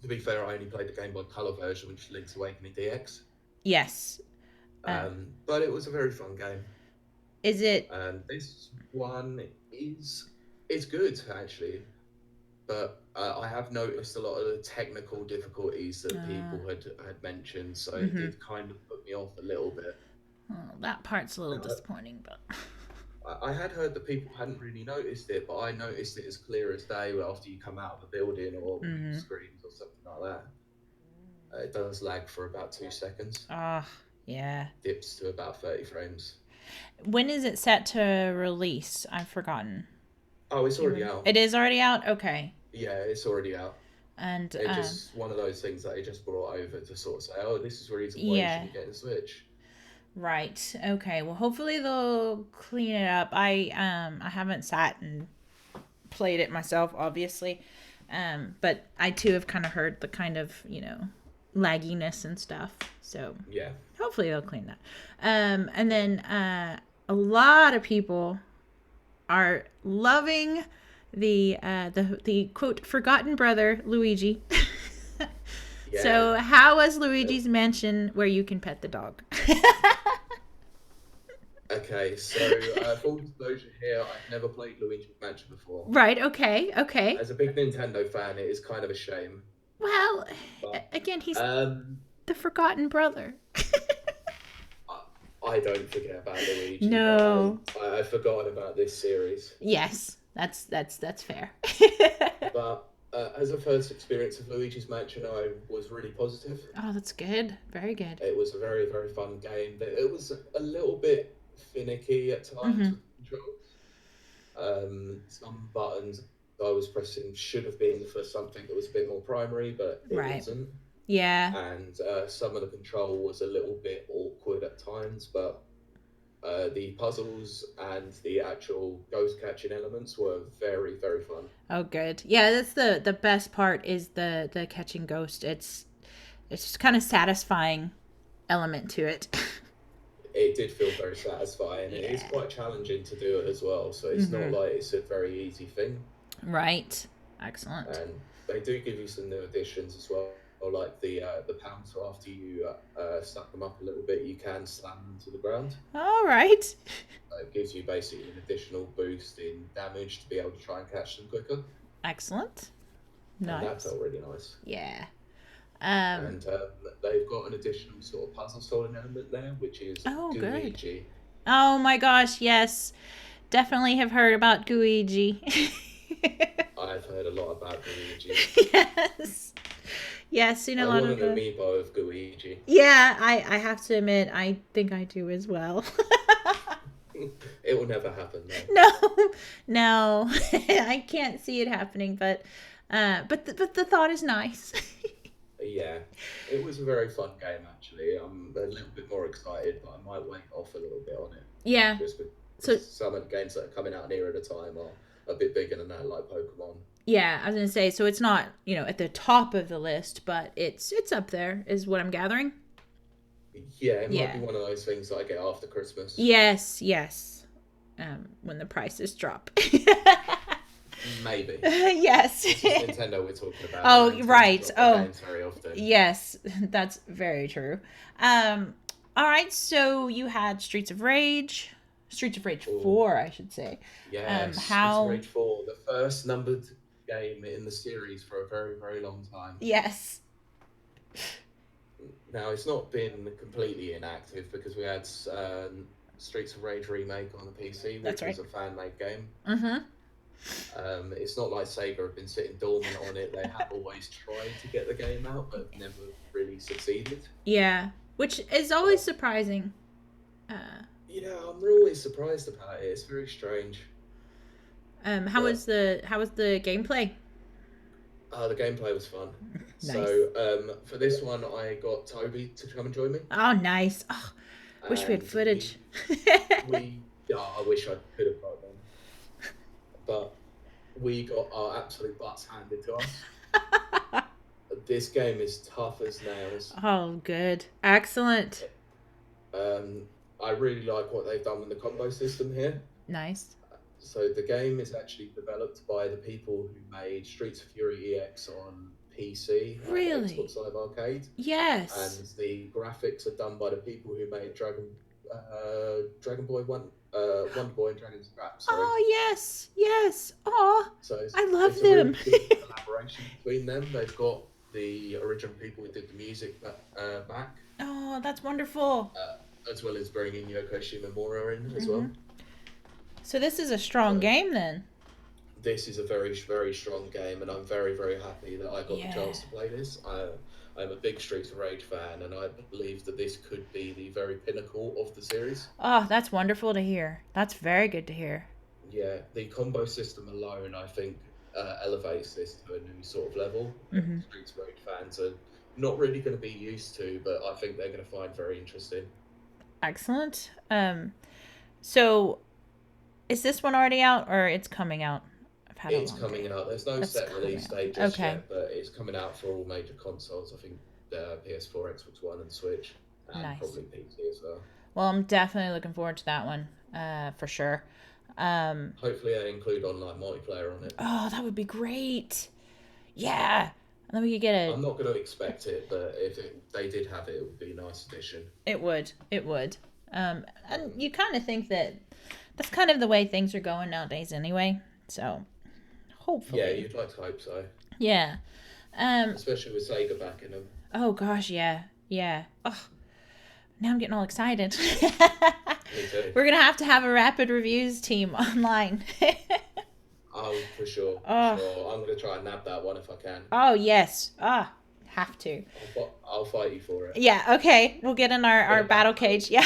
To be fair, I only played the Game Boy Color version, which is Link's Awakening DX. Yes. But it was a very fun game. Is it? This one is good, actually. But I have noticed a lot of the technical difficulties that people had mentioned, so it did kind of put me off a little bit. Oh, that part's a little disappointing, but I had heard that people hadn't really noticed it, but I noticed it as clear as day after you come out of a building or screens or something like that. It does lag for about 2 seconds. Yeah. Dips to about 30 frames. When is it set to release? I've forgotten. Oh, it's already out. It is already out? Okay. Yeah, it's already out. And it's just one of those things that they just brought over to sort of say, oh, this is the reason why you should get a Switch. Right. Okay. Well, hopefully they'll clean it up. I haven't sat and played it myself, obviously. But I too have kind of heard the kind of, lagginess and stuff. So yeah, hopefully they'll clean that. And then a lot of people are loving the quote forgotten brother Luigi. Yeah. So how was Luigi's Mansion where you can pet the dog? Okay, so full disclosure here, I've never played Luigi's Mansion before. Right, okay. As a big Nintendo fan, it is kind of a shame. Well, again, he's the forgotten brother. I don't forget about Luigi. No. I forgot about this series. Yes, that's fair. But as a first experience of Luigi's Mansion, I was really positive. Oh, that's good. Very good. It was a very, very fun game. It was a little bit finicky at times with controls. Some buttons I was pressing should have been for something that was a bit more primary, but it wasn't. Yeah. And some of the control was a little bit awkward at times, but the puzzles and the actual ghost catching elements were very, very fun. Oh, good. Yeah, that's the best part is the catching ghost. It's just kind of satisfying element to it. It did feel very satisfying. It is quite challenging to do it as well, so it's not like it's a very easy thing. Right. Excellent. And they do give you some new additions as well, like the pounds. So after you stack them up a little bit, you can slam them to the ground. All right. It gives you basically an additional boost in damage to be able to try and catch them quicker. Excellent. Nice. And that felt really nice. Yeah. And they've got an additional sort of puzzle solving element there, which is Gooigi. Good. Oh my gosh, yes. Definitely have heard about Gooigi. I've heard a lot about Gooigi. Yes, seen a lot of I want an amiibo of Gooigi. Yeah, I have to admit, I think I do as well. It will never happen, though. No, I can't see it happening, but the thought is nice. Yeah, it was a very fun game, actually. I'm a little bit more excited, but I might wait off a little bit on it. Yeah. So some of the games that are coming out nearer the time are a bit bigger than that, like Pokemon. Yeah, I was gonna say, so it's not, at the top of the list, but it's up there, is what I'm gathering. Yeah, it might be one of those things that I get after Christmas. Yes. When the prices drop. Maybe. Yes. This is Nintendo we're talking about. Oh, right. Oh, very often. Yes, that's very true. All right, so you had Streets of Rage Or 4, I should say. yes, Streets of How? Rage 4, the first numbered game in the series for a very, very long time. Yes, Now, it's not been completely inactive because we had Streets of Rage Remake on the PC, that's which right. was a fan-made game. Mm-hmm. It's not like Sega have been sitting dormant on it. They have always tried to get the game out, but never really succeeded. Yeah, which is always surprising. Yeah, I'm always surprised about it. It's very strange. How But was the gameplay? the gameplay was fun. Nice. So for this one, I got Toby to come and join me. Oh, nice. Oh, wish we had And footage. I wish I could have got them. But we got our absolute butts handed to us. This game is tough as nails. Oh, good. Excellent. I really like what they've done with the combo system here. Nice. So the game is actually developed by the people who made Streets of Fury EX on PC, Really? Xbox Live Arcade, Yes. and the graphics are done by the people who made Dragon Boy Wonder Boy and Dragon Scrap. Sorry. Oh, yes. Yes. Oh, So I love it's them. a really good collaboration between them. They've got the original people who did the music back, Oh, that's wonderful. as well as bringing Yoko Shimomura in as well. So this is a strong So- game then. This is a very, very strong game, and I'm very, very happy that I got Yeah. the chance to play this. I'm a big Streets of Rage fan, and I believe that this could be the very pinnacle of the series. Oh, that's wonderful to hear. That's very good to hear. Yeah, the combo system alone, I think, elevates this to a new sort of level. Mhm. Streets of Rage fans are not really going to be used to, but I think they're going to find very interesting. Excellent. So is this one already out or it's coming out? I've had It's a long coming day. out. There's no It's set coming release out. date just Okay. yet, but it's coming out for all major consoles. I think PS4, Xbox One, and Switch, and Nice. probably PC as well. Well, I'm definitely looking forward to that one. For sure. Hopefully, they include online multiplayer on it. Oh, that would be great. Yeah. And then we could get I'm not going to expect it, but if they did have it, it would be a nice addition. It would. It would. And you kind of think that that's kind of the way things are going nowadays anyway. So, hopefully. Yeah, you'd like to hope so, Yeah. especially with Sega backing them. Oh gosh, yeah. Yeah. Oh, now I'm getting all excited. Me too. We're going to have a rapid reviews team online. Oh, for sure. Oh. Sure. I'm going to try and nab that one if I can. Oh, yes. Have to. I'll fight you for it. Yeah, okay. We'll get in our battle cage. Yeah.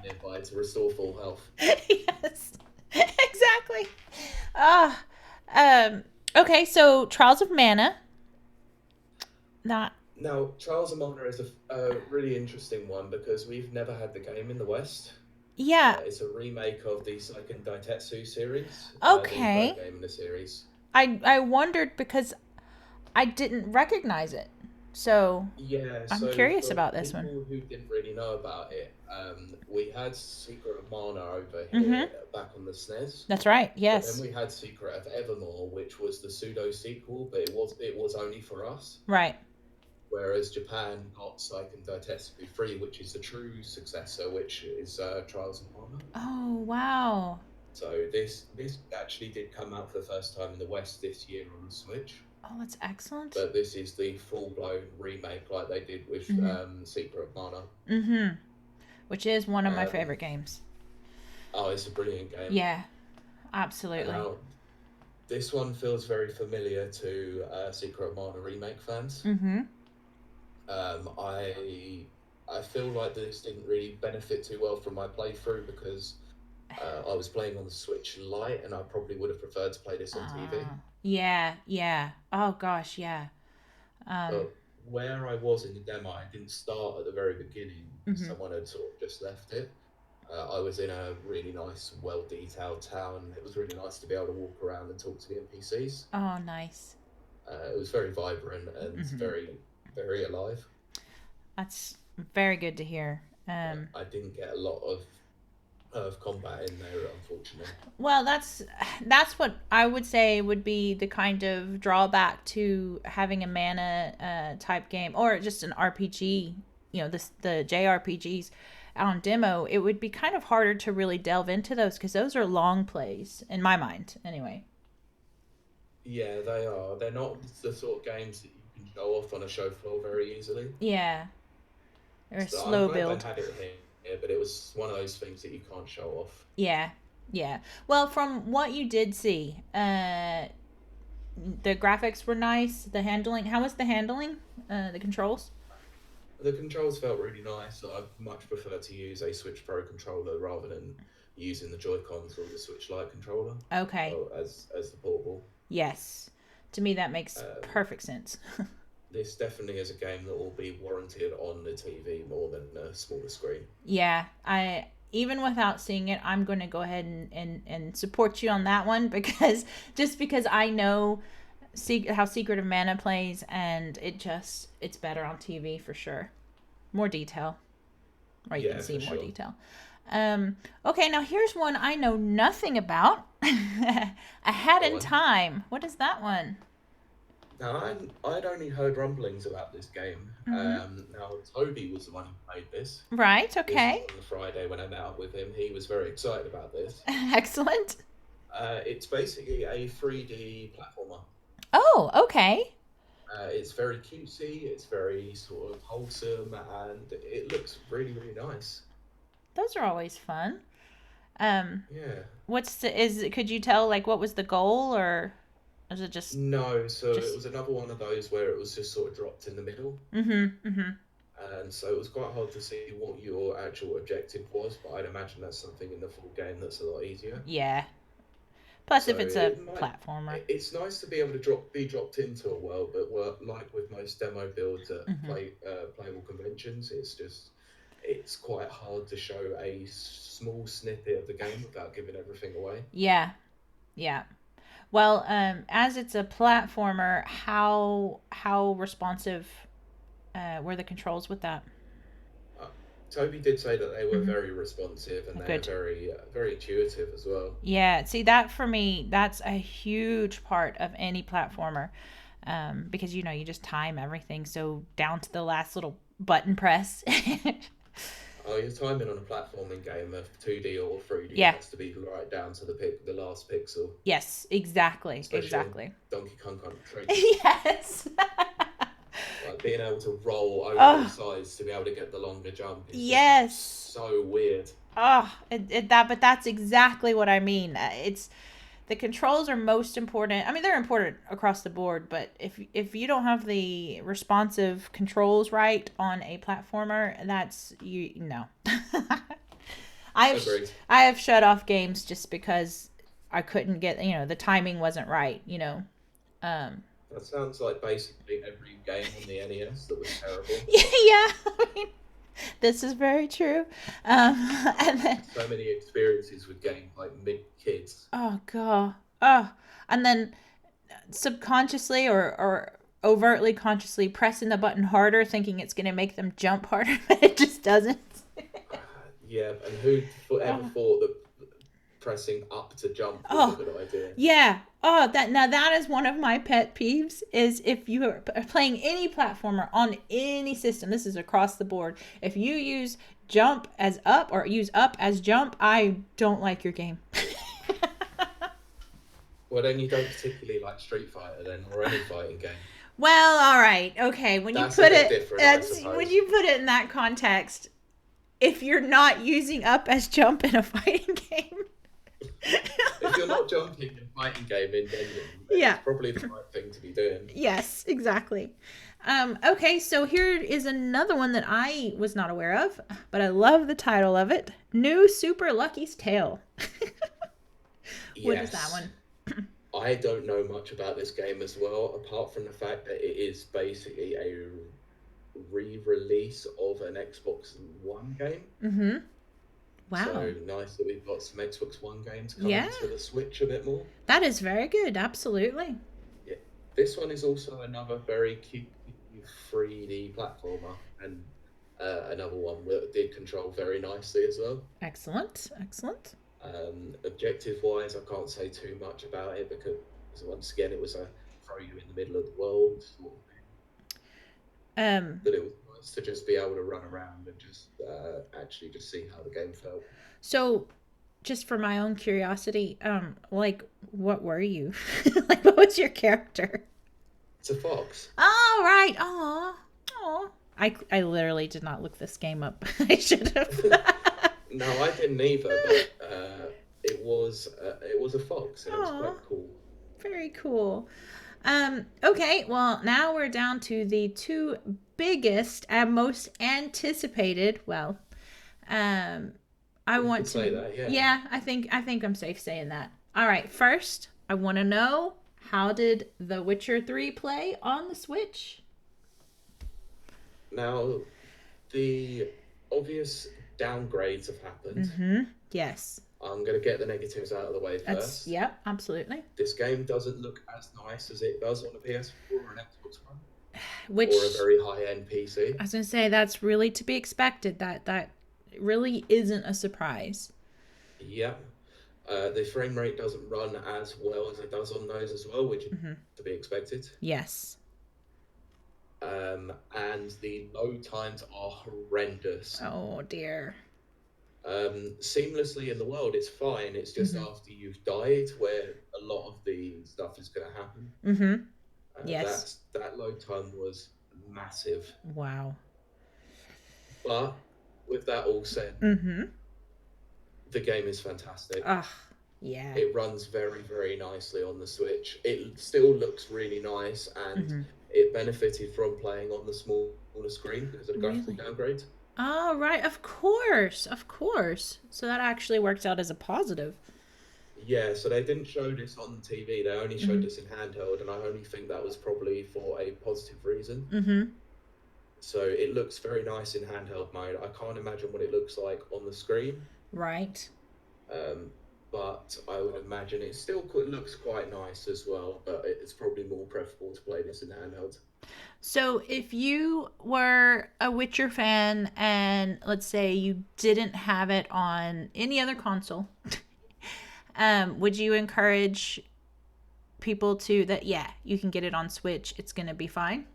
Nearby to restore full health. Yes. Exactly. Okay, so Trials of Mana. Not Now, Trials of Mana is a really interesting one because we've never had the game in the West. yeah. It's a remake of the Seiken Daitetsu series. Okay. The third game in the series. I wondered because I didn't recognize it. So Yeah, I'm so curious for about this one. People who didn't really know about it, we had Secret of Mana over Mm-hmm. here back on the SNES. that's right. But Yes. then we had Secret of Evermore, which was the pseudo sequel, but it was only for us. Right. Whereas Japan got Seiken Daitetsu 3, which is the true successor, which is Trials of Mana. Oh, wow. So this actually did come out for the first time in the West this year on the Switch. Oh, that's excellent. But this is the full-blown remake like they did with Secret of Mana. Mm-hmm. Which is one of my Um, favorite games. Oh, it's a brilliant game. Yeah. Absolutely. Now, this one feels very familiar to Secret of Mana remake fans. Mm-hmm. I feel like this didn't really benefit too well from my playthrough because I was playing on the Switch Lite and I probably would have preferred to play this on TV. Yeah, yeah. Oh gosh, yeah. But where I was in the demo, I didn't start at the very beginning. Mhm. Someone had sort of just left it. I was in a really nice, well-detailed town. It was really nice to be able to walk around and talk to the NPCs. Oh, nice. It was very vibrant and Mhm. very, very alive. That's very good to hear. I didn't get a lot of combat in there, unfortunately. Well, that's what I would say would be the kind of drawback to having a mana type game or just an RPG the JRPGs on demo, it would be kind of harder to really delve into those because those are long plays in my mind, anyway. Yeah, they are. They're not the sort of games that you can show off on a show floor very easily. Yeah, or a So I'm slow glad they build. had it here, but it was one of those things that you can't show off. Yeah, yeah. Well, from what you did see, the graphics were nice. The handling, how was the handling? The controls. The controls felt really nice. I much prefer to use a Switch Pro controller rather than using the Joy Cons or the Switch Lite controller, Okay. or as the portable. Yes. To me, that makes Um, perfect sense. this definitely is a game that will be warranted on the TV more than a smaller screen. Yeah, I even without seeing it, I'm going to go ahead and support you on that one because just because I know how Secret of Mana plays, and it's better on TV for sure. More detail, or you can Yeah, see for more sure. detail. Okay, now here's one I know nothing about. Ahead Go in on. Time. What is that one? Now, I'd only heard rumblings about this game. Mm-hmm. Now, Toby was the one who played this. Right. This was Okay. on the Friday when I met up with him. He was very excited about this. Excellent. It's basically a 3D platformer. Oh, okay. It's very cutesy, it's very sort of wholesome, and it looks really, really nice. Those are always fun. Um, Yeah. what's the is could you tell like what was the goal, or is it No, so it just was another one of those where it was just sort of dropped in the middle. mm-hmm, mm-hmm. And so it was quite hard to see what your actual objective was, but I'd imagine that's something in the full game that's a lot easier. Yeah. Plus, So if it's a it might platformer. it's nice to be able to be dropped into a world, but like with most demo builds at Mm-hmm. playable conventions, it's quite hard to show a small snippet of the game without giving everything away. Yeah, yeah. Well, as it's a platformer, how responsive were the controls with that? Uh, Toby did say that they were Mm-hmm. very responsive and they are Good. very intuitive as well. Yeah. See, that for me, that's a huge part of any platformer, because you just time everything so down to the last little button press. Oh, your timing on a platforming game of 2D or 3D Yeah. has to be right down to the last pixel, Yes. Exactly. especially on Exactly. Donkey Kong Country. Yes. Like being able to roll over the Oh, sides to be able to get the longer jump is just yes. so weird. Oh, but that's exactly what I mean. It's the controls are most important. I mean, they're important across the board, but if you don't have the responsive controls right on a platformer, that's you no. Agreed. I have shut off games just because I couldn't get, the timing wasn't right. Um That sounds like basically every game on the NES that was terrible. yeah, I mean, this is very true. Um and then So many experiences with games like mid kids. oh god. Oh, and then subconsciously or overtly consciously pressing the button harder thinking it's going to make them jump harder, but it just doesn't. Yeah, and who ever Oh, thought that pressing up to jump was a oh, good idea? yeah. Oh, that is one of my pet peeves is if you are playing any platformer on any system, this is across the board. If you use jump as up or use up as jump, I don't like your game. Well, then you don't particularly like Street Fighter then, or any fighting game. Well, all right. Okay, when you That's a put bit it different, I when suppose. you put it in that context, if you're not using up as jump in a fighting game. If you're not jumping in a fighting game in genuine, then Yeah. it's probably the right thing to be doing. Yes, exactly. Okay, so here is another one that I was not aware of, but I love the title of it. New Super Lucky's Tale. What is that Yes. one? I don't know much about this game as well, apart from the fact that it is basically a re-release of an Xbox One game. Mm-hmm. So Wow. nice that we've got some Xbox One games Yeah, coming to the Switch a bit more. that is very good. Absolutely. Yeah. This one is also another very cute 3D platformer, and another one that did control very nicely as well. Excellent. Excellent. Objective-wise, I can't say too much about it because once again, it was a throw you in the middle of the world sort of thing. Um, But it was was to just be able to run around and just actually just see how the game felt. So, just for my own curiosity, like, what were you? Like, what was your character? It's a fox. Oh, right. Oh, oh. I literally did not look this game up. I should have. No, I didn't either, but it was a fox, and it was quite cool. Very cool. Okay, well, now we're down to the two biggest and most anticipated. Well, I want to say that, yeah. Yeah, I think I'm safe saying that. All right, first, I want to know, how did The Witcher 3 play on the Switch? Now, the obvious downgrades have happened. Yes. I'm going to get the negatives out of the way first. Yep, absolutely. This game doesn't look as nice as it does on a PS4 or an Xbox One. Which, or a very high-end PC. I was going to say, that's really to be expected. That really isn't a surprise. Yeah. The frame rate doesn't run as well as it does on those as well, which is to be expected. Yes. And the load times are horrendous. Oh, dear. Seamlessly in the world, it's fine. It's just after you've died where a lot of the stuff is going to happen. Yes. That load time was massive. Wow. But with that all said, the game is fantastic. Yeah. It runs very, very nicely on the Switch. It still looks really nice, and it benefited from playing on the smaller screen because of the graphical downgrade. Oh, right. Of course. So that actually works out as a positive. Yeah, so they didn't show this on TV. They only showed this in handheld, and I only think that was probably for a positive reason. So it looks very nice in handheld mode. I can't imagine what it looks like on the screen. Right. But I would imagine it still looks quite nice as well, but it's probably more preferable to play this in handheld. So if you were a Witcher fan and let's say you didn't have it on any other console, would you encourage people you can get it on Switch, it's going to be fine?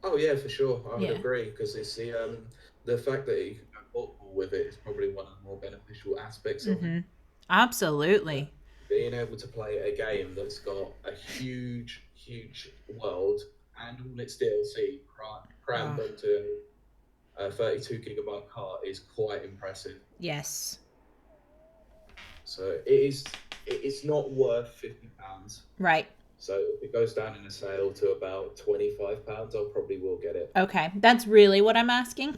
Oh yeah, for sure. I would agree, because it's the fact that you can go portable with it is probably one of the more beneficial aspects of it. Absolutely. Being able to play a game that's got a huge world and all its DLC crammed onto a 32 gigabyte cart is quite impressive. Yes. So it's not worth £50. Right. So if it goes down in a sale to about £25, I probably will get it. Okay, that's really what I'm asking.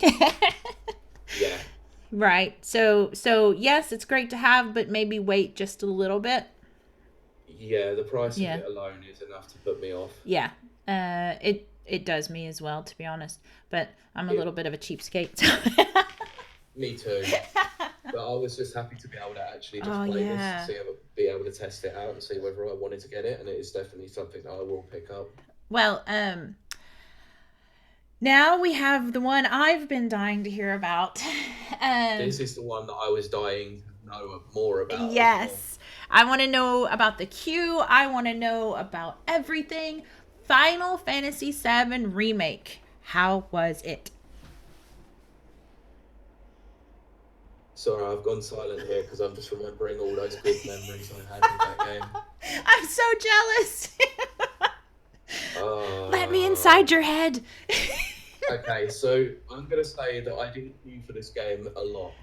Yeah. Right. So yes, it's great to have, but maybe wait just a little bit. Yeah, the price of it alone is enough to put me off. Yeah. It does me as well, to be honest. But I'm a little bit of a cheapskate. Me too. But I was just happy to be able to actually just play this, be able to test it out and see whether I wanted to get it, and it is definitely something that I will pick up. Well, now we have the one I've been dying to hear about. This is the one that I was dying to know more about. Yes. I want to know about the queue. I want to know about everything. Final Fantasy VII Remake. How was it? Sorry, I've gone silent here because I'm just remembering all those good memories I had with that game. I'm so jealous. Let me inside your head. Okay, so I'm going to say that I didn't queue for this game a lot.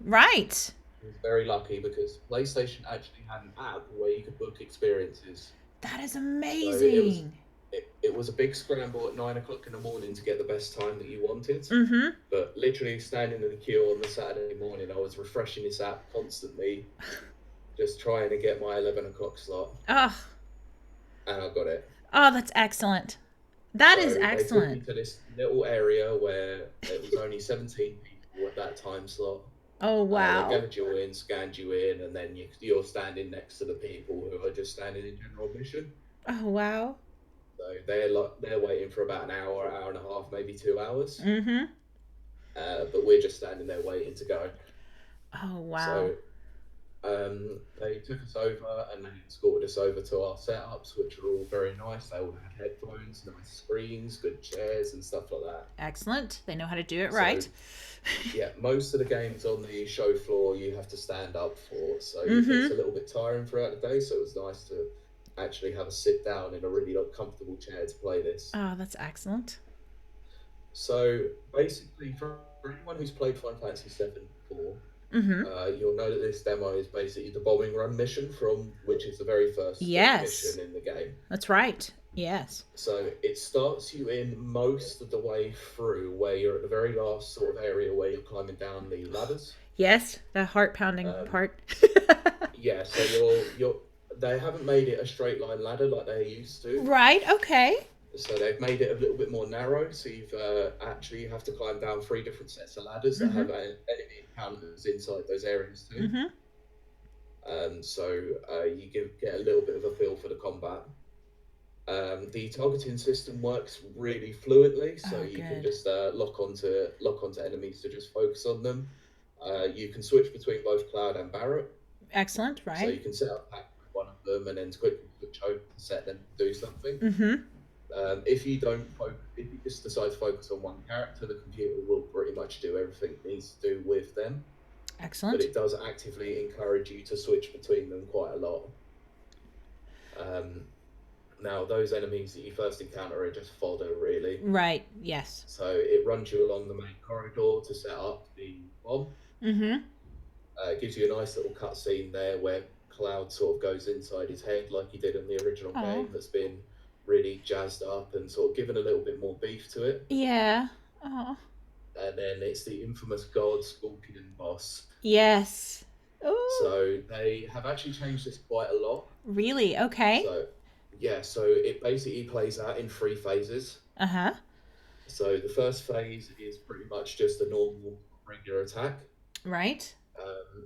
Right. I was very lucky because PlayStation actually had an app where you could book experiences. That is amazing. So it was a big scramble at 9 o'clock in the morning to get the best time that you wanted. But literally standing in the queue on the Saturday morning, I was refreshing this app constantly, just trying to get my 11 o'clock slot. Oh. And I got it. Oh, that's excellent. That is excellent. They took me to this little area where it was only 17 people at that time slot. Oh, wow. They gathered you in, scanned you in, and then you're standing next to the people who are just standing in general admission. Oh, wow. So they're waiting for about an hour and a half, maybe 2 hours. But we're just standing there waiting to go. Oh, wow. So They took us over and they escorted us over to our setups, which were all very nice. They all had headphones, nice screens, good chairs, and stuff like that. Excellent. They know how to do it So, right. yeah, most of the games on the show floor you have to stand up for, so it gets Mm-hmm. a little bit tiring throughout the day. So it was nice to actually have a sit down in a really comfortable chair to play this. Oh, that's excellent. So basically, for anyone who's played Final Fantasy VII before, Mm-hmm. you'll know that this demo is basically the bombing run mission from which is the very first Yes, mission in the game. that's right. Yes. So it starts you in most of the way through where you're at the very last sort of area where you're climbing down the ladders. Yes, the heart pounding Um, part. yeah, so you're they haven't made it a straight line ladder like they used to. Right, okay. So they've made it a little bit more narrow. So you've actually you have to climb down three different sets of ladders that Mm-hmm. have enemy encounters inside those areas too. Mm-hmm. So you get a little bit of a feel for the combat. The targeting system works really fluently, so Oh, you can good. just lock onto enemies to just focus on them. You can switch between both Cloud and Barrett, Excellent, so right? you can set up pack with one of them and then quickly switch over to set them to do something. Mm-hmm. If you just decide to focus on one character, the computer will pretty much do everything it needs to do with them. But Excellent. it does actively encourage you to switch between them quite a lot. Now, those enemies that you first encounter are just fodder, really. Right, yes. So it runs you along the main corridor to set up the bomb. Mm-hmm. It gives you a nice little cutscene there where Cloud sort of goes inside his head like he did in the original Oh. game, that's been really jazzed up and sort of given a little bit more beef to it. Yeah. Oh. And then it's the infamous God Scorpion boss. Yes. Ooh. So they have actually changed this quite a lot. Really? Okay. So it basically plays out in three phases. Uh-huh. So the first phase is pretty much just a normal regular attack. Right.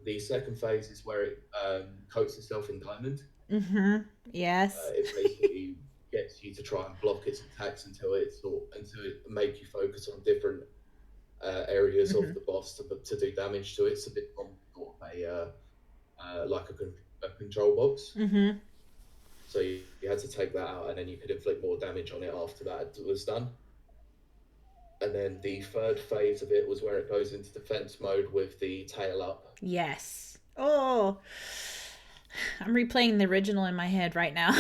The second phase is where it coats itself in diamond. Mm-hmm. Yes. It basically gets you to try and block its attacks until it make you focus on different areas of the boss to do damage to it. It's a bit more sort of like a control box. Mm-hmm. So you had to take that out, and then you could inflict more damage on it after that was done. And then the third phase of it was where it goes into defense mode with the tail up. Yes. Oh. I'm replaying the original in my head right now.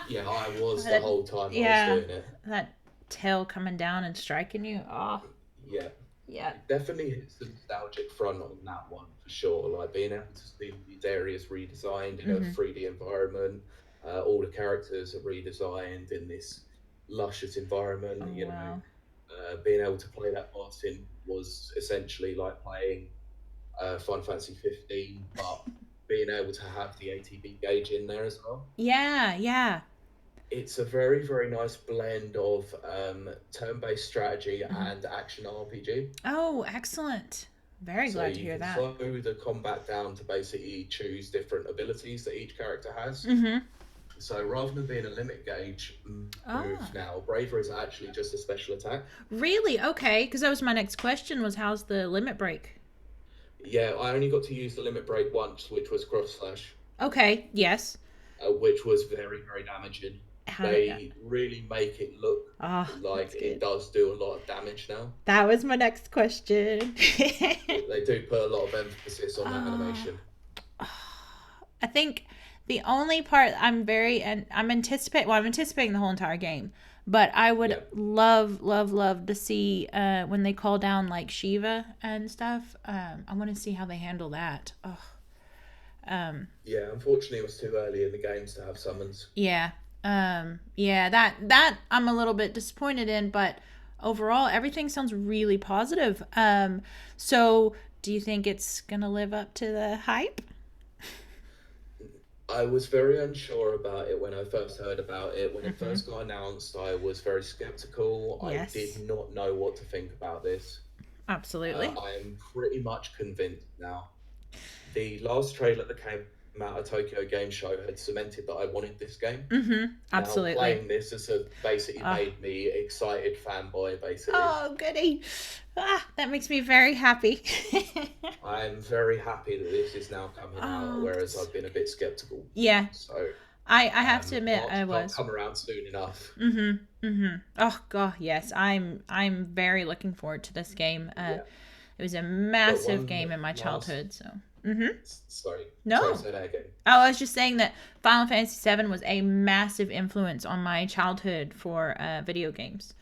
Yeah, I was the whole time I was doing it. That tail coming down and striking you. Oh. Yeah. Yeah. It definitely hits the nostalgic front on that one for sure. Like being able to see these areas redesigned in a 3D environment, all the characters are redesigned in this luscious environment. Oh, wow. Being able to play that boss in was essentially like playing Final Fantasy 15, but being able to have the ATB gauge in there as well. Yeah, yeah. It's a very, very nice blend of turn-based strategy and action RPG. Oh, excellent. Very glad to hear that. So you can slow the combat down to basically choose different abilities that each character has. Mm-hmm. So rather than being a limit gauge move now, Bravery is actually just a special attack. Really? Okay, because that was my next question was how's the limit break? Yeah, I only got to use the limit break once, which was cross slash. Okay, yes. Which was very, very damaging. They really make it look like it does do a lot of damage now. That was my next question. They do put a lot of emphasis on that animation. I think the only part I'm anticipating the whole entire game, but I would love to see when they call down like Shiva and stuff. I want to see how they handle that. Yeah, unfortunately it was too early in the games to have summons. Yeah. That I'm a little bit disappointed in, but overall everything sounds really positive. So do you think it's gonna live up to the hype? I was very unsure about it when I first heard about it. When it first got announced, I was very skeptical. Yes. I did not know what to think about this. Absolutely. I am pretty much convinced now. The last trailer that came out of Tokyo Game Show had cemented that I wanted this game. Mm-hmm. Now Absolutely. playing this has basically made me excited fanboy, basically. Oh, goody. That makes me very happy. I'm very happy that this is now coming out, whereas I've been a bit skeptical. Yeah. So I have to admit March I can't was. come around soon enough. Oh god, yes. I'm very looking forward to this game. Yeah. It was a massive game in my childhood, so. Sorry. No. Sorry, say that again. Oh, I was just saying that Final Fantasy VII was a massive influence on my childhood for video games.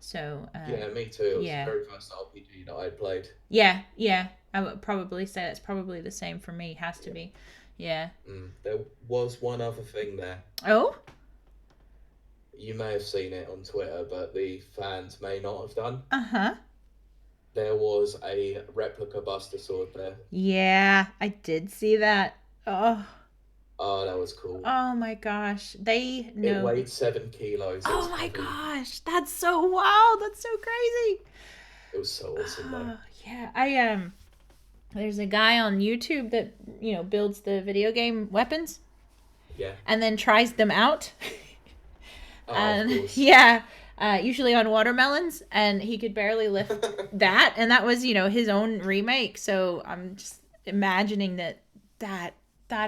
So. Yeah, me too. It was the very first RPG that I played. Yeah. I would probably say that's probably the same for me. Has to be. Yeah. There was one other thing there. Oh? You may have seen it on Twitter, but the fans may not have done. Uh-huh. There was a replica Buster Sword there. Yeah, I did see that. Oh, that was cool. Oh my gosh. They know. It weighed 7 kilos. Oh my gosh. That's so wow. That's so crazy. It was so awesome though. Yeah, there's a guy on YouTube that, builds the video game weapons. Yeah. And then tries them out. Of course. Yeah. Usually on watermelons, and he could barely lift that, and that was his own remake. So I'm just imagining that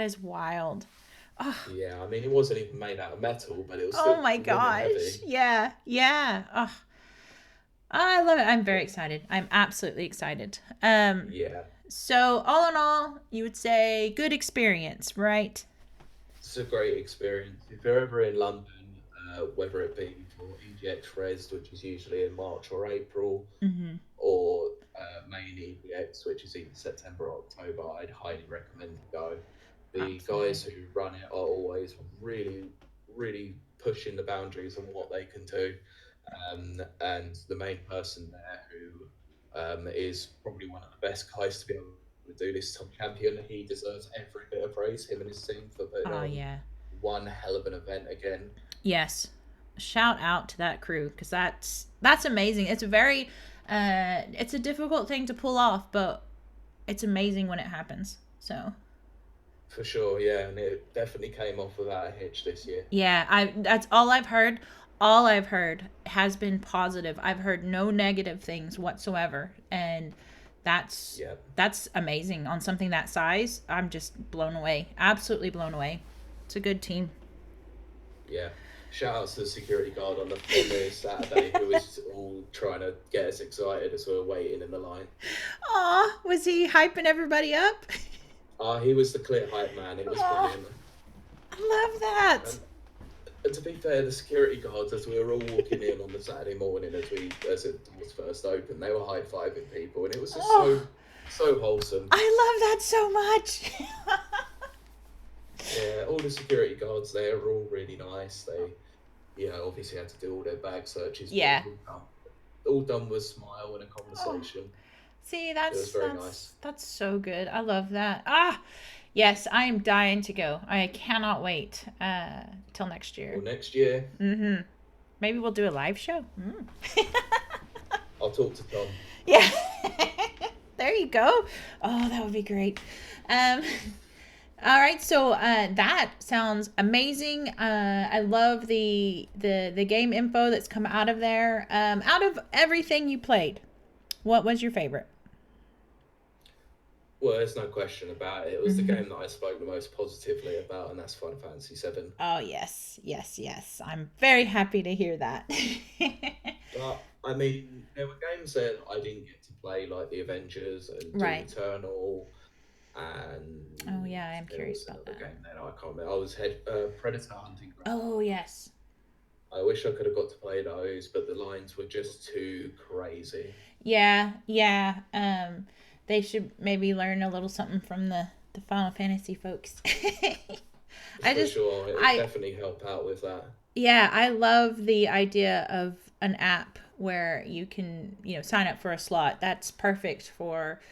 is wild. Oh. Yeah, I mean it wasn't even made out of metal, but it was. Oh my gosh! Yeah. Oh, I love it. I'm very excited. I'm absolutely excited. Yeah. So all in all, you would say good experience, right? It's a great experience. If you're ever in London, whether it be for EGX Res, which is usually in March or April, or main EGX, which is either September or October, I'd highly recommend you go. The guys who run it are always really, really pushing the boundaries on what they can do. And the main person there who is probably one of the best guys to be able to do this, Tom Champion, he deserves every bit of praise, him and his team, for putting on one hell of an event again. Yes, shout out to that crew, because that's amazing. It's it's a difficult thing to pull off, but it's amazing when it happens. So for sure, yeah, and it definitely came off without a hitch this year. Yeah, that's all I've heard. All I've heard has been positive. I've heard no negative things whatsoever, and that's amazing on something that size. I'm just blown away, absolutely blown away. It's a good team. Yeah. Shout out to the security guard on the Saturday who was all trying to get us excited as we were waiting in the line. Aw, was he hyping everybody up? He was the clear hype man. It was brilliant. I love that. And to be fair, the security guards, as we were all walking in on the Saturday morning, as the doors first opened, they were high-fiving people, and it was just so wholesome. I love that so much. Yeah, all the security guards there were all really nice. They, obviously had to do all their bag searches. Yeah. All done with a smile and a conversation. See, it was very nice. That's so good. I love that. Yes, I am dying to go. I cannot wait till next year. Well, next year. Maybe we'll do a live show. I'll talk to Tom. Yeah. There you go. Oh, that would be great. All right, so that sounds amazing. I love the game info that's come out of there. Out of everything you played, what was your favorite? Well, there's no question about it. It was the game that I spoke the most positively about, and that's Final Fantasy VII. Oh, yes. I'm very happy to hear that. But, I mean, there were games that I didn't get to play, like the Avengers and Doom Eternal, and... Oh, yeah, I am curious about that. Game that I can't remember. I was Predator Hunting Ground. Oh, yes. I wish I could have got to play those, but the lines were just too crazy. Yeah. They should maybe learn a little something from the Final Fantasy folks. For sure. It would definitely help out with that. Yeah, I love the idea of an app where you can, sign up for a slot. That's perfect for,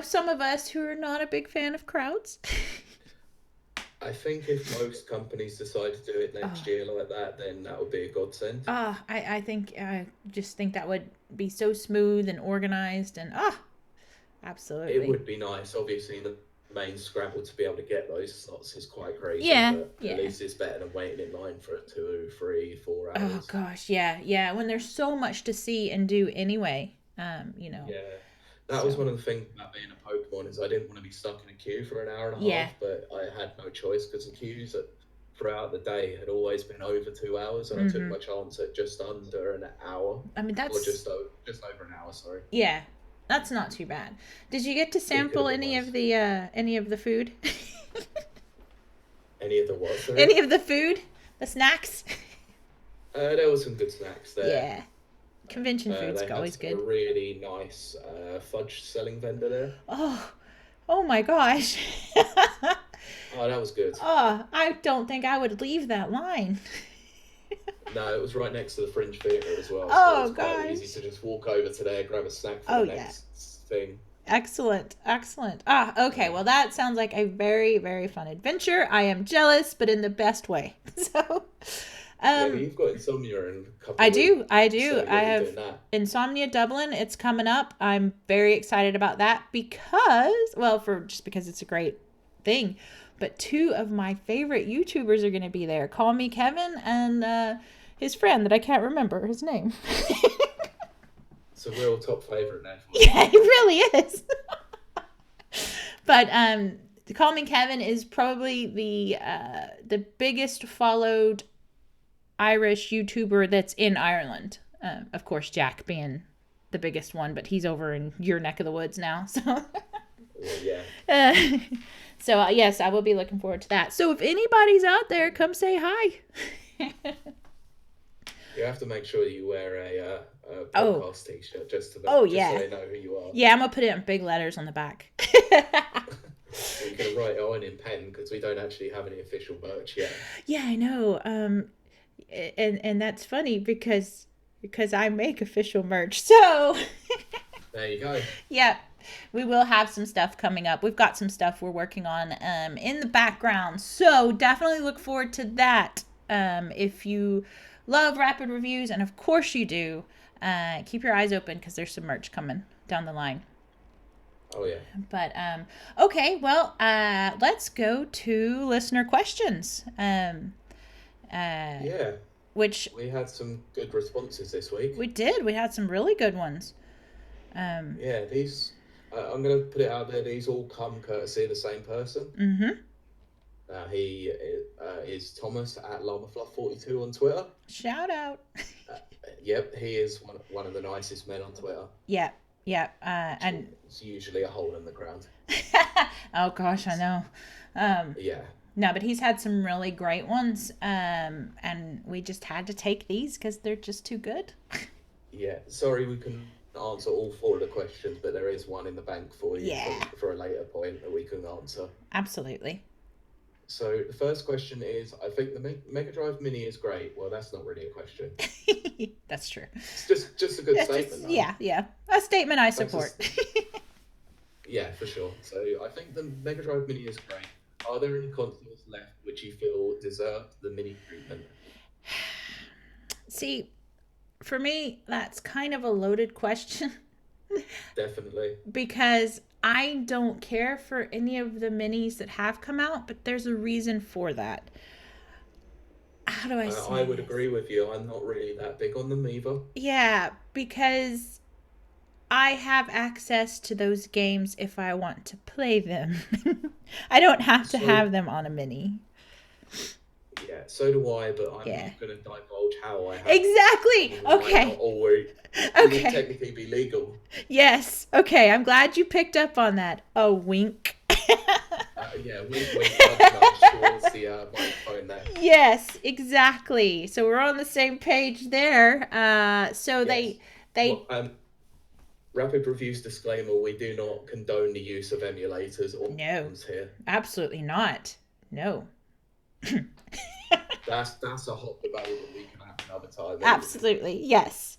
some of us who are not a big fan of crowds. I think if most companies decide to do it next year like that, then that would be a godsend. I just think that would be so smooth and organized and absolutely. It would be nice. Obviously, the main scramble to be able to get those slots is quite crazy. Yeah, But yeah. at least it's better than waiting in line for 2, 3, 4 Oh hours. gosh, yeah. When there's so much to see and do anyway, Yeah, that was So one of the things about being a Pokemon is I didn't want to be stuck in a queue for an hour and a yeah. half, but I had no choice because the queues throughout the day had always been over 2 hours, and I took Mm-hmm. my chance at just under an hour, I mean, or that's just over an hour. Sorry, yeah, that's not too bad. Did you get to it could sample have been worse. any of the food? Any of the what? Sorry, Any of the food, the snacks? there was some good snacks there. Yeah, convention food's They had always a good. really nice fudge selling vendor there. Oh my gosh. Oh, that was good. Oh, I don't think I would leave that line. No, it was right next to the Fringe Theatre as well, so it Oh was quite easy gosh. to just walk over to there, grab a snack for Oh the yeah. next thing. Excellent. Okay. Well, that sounds like a very, very fun adventure. I am jealous, but in the best way. So, Yeah, but you've got Insomnia in a couple I of weeks, do. I do. so I you'll be have doing that. Insomnia Dublin. It's coming up. I'm very excited about that because it's a great thing. But two of my favorite YouTubers are going to be there. Call Me Kevin and his friend that I can't remember his name. It's a real top favourite now for you. Yeah, it really is. But Call Me Kevin is probably the biggest followed Irish YouTuber that's in Ireland. Of course, Jack being the biggest one, but he's over in your neck of the woods now. So, Well, yeah. Yes, I will be looking forward to that. So if anybody's out there, come say hi. You have to make sure you wear a Oh. podcast t-shirt just so Yeah. they know who you are. Yeah, I'm gonna put it in big letters on the back. You can write it on in pen because we don't actually have any official merch yet. Yeah, I know. And that's funny because I make official merch. So There you go. yeah, we will have some stuff coming up. We've got some stuff we're working on in the background. So definitely look forward to that. If you love rapid reviews, and of course you do, keep your eyes open because there's some merch coming down the line. Oh yeah. But okay, well, let's go to listener questions. Yeah. Which We had some good responses this week. we did. We had some really good ones. Yeah, these. I'm going to put it out there. These all come courtesy of the same person. Mm-hmm. He is Thomas at LlamaFluff42 on Twitter. Shout out. Yep, he is one of the nicest men on Twitter. Yeah. And It's usually a hole in the ground. oh gosh, I know. Yeah. No, but he's had some really great ones. And we just had to take these because they're just too good. Yeah. Sorry, we couldn't answer all 4 of the questions, but there is one in the bank for you Yeah. for a later point that we can answer. Absolutely. So the first question is, I think the Mega Drive Mini is great. Well, that's not really a question. That's true. It's just a good statement. Though. Yeah. A statement I support. Yeah, for sure. So I think the Mega Drive Mini is great. Are there any consoles left which you feel deserve the Mini treatment? See, for me, that's kind of a loaded question. Definitely. Because I don't care for any of the minis that have come out, but there's a reason for that. How do I say I would this? agree with you. I'm not really that big on them either. Yeah, because I have access to those games if I want to play them. I don't have to have them on a mini. Yeah, so do I, but I'm Yeah. not going to divulge how I have. Exactly. Okay. It would technically be legal. Yes. Okay. I'm glad you picked up on that. A wink. Yeah, wink, nudge towards the microphone there. Yes, exactly. So we're on the same page there. So Yes. they Well, rapid reviews disclaimer: we do not condone the use of emulators or No. ROMs here. absolutely not. No. That's a hot debate that we can have another time. Absolutely. Yes.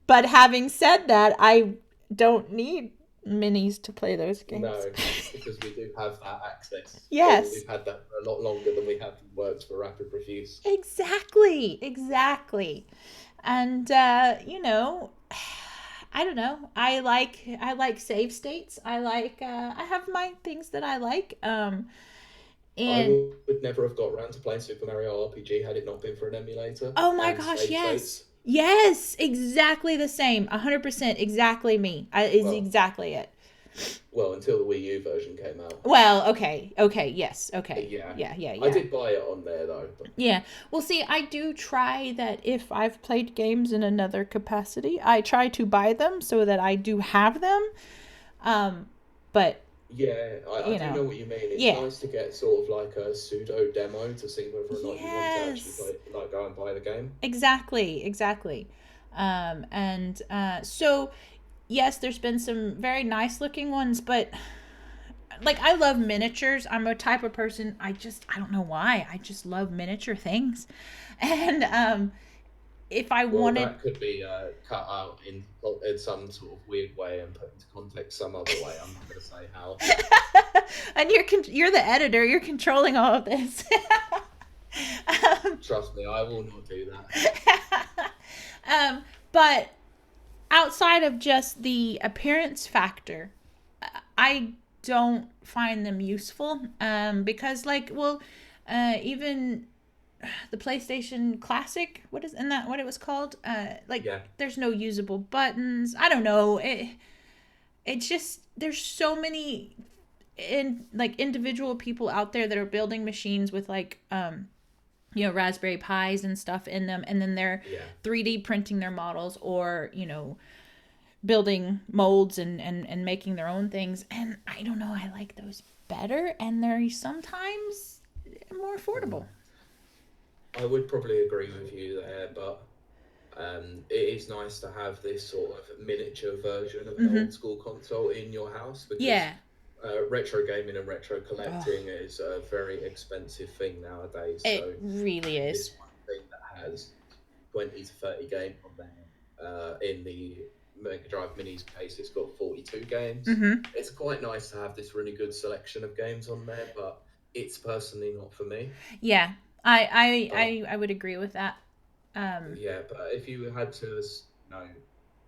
But having said that, I don't need minis to play those games. No, because we do have that access. Yes. We've had that for a lot longer than we have worked for rapid reviews. Exactly. And I don't know. I like save states. I have my things that I like. I And would never have got around to playing Super Mario RPG had it not been for an emulator oh my and gosh, save yes. states. Yes, exactly the same. 100% exactly me. Is Well, exactly it. well, until the Wii U version came out. Well, okay. Okay, yes. Okay. Yeah, Yeah, yeah, I yeah. did buy it on there though. But Yeah. Well, see, I do try that if I've played games in another capacity, I try to buy them so that I do have them. But, yeah, I you do know, know what you mean. It's yeah. nice to get sort of like a pseudo demo to see whether or not you want to actually Yes. play, like go and buy the game. Exactly, exactly. And so yes, there's been some very nice looking ones, but like I love miniatures. I'm a type of person, I don't know why. I just love miniature things. And if I Well, wanted that could be cut out in some sort of weird way and put into context some other way. I'm not going to say how. and you're the editor, you're controlling all of this. Trust me, I will not do that. But outside of just the appearance factor, I don't find them useful because like well even the PlayStation Classic, what it was called, like Yeah. there's no usable buttons. I don't know, it's just there's so many individual people out there that are building machines with like Raspberry Pis and stuff in them, and then they're 3D printing their models, or building molds and making their own things. And I don't know, I like those better, and they're sometimes more affordable. I would probably agree with you there, but it is nice to have this sort of miniature version of an old school console in your house, because Yeah. Retro gaming and retro collecting is a very expensive thing nowadays. It really is. This one thing that has 20 to 30 games on there. In the Mega Drive Mini's case, it's got 42 games. It's quite nice to have this really good selection of games on there, but it's personally not for me. Yeah, I would agree with that. Yeah, but if you had to,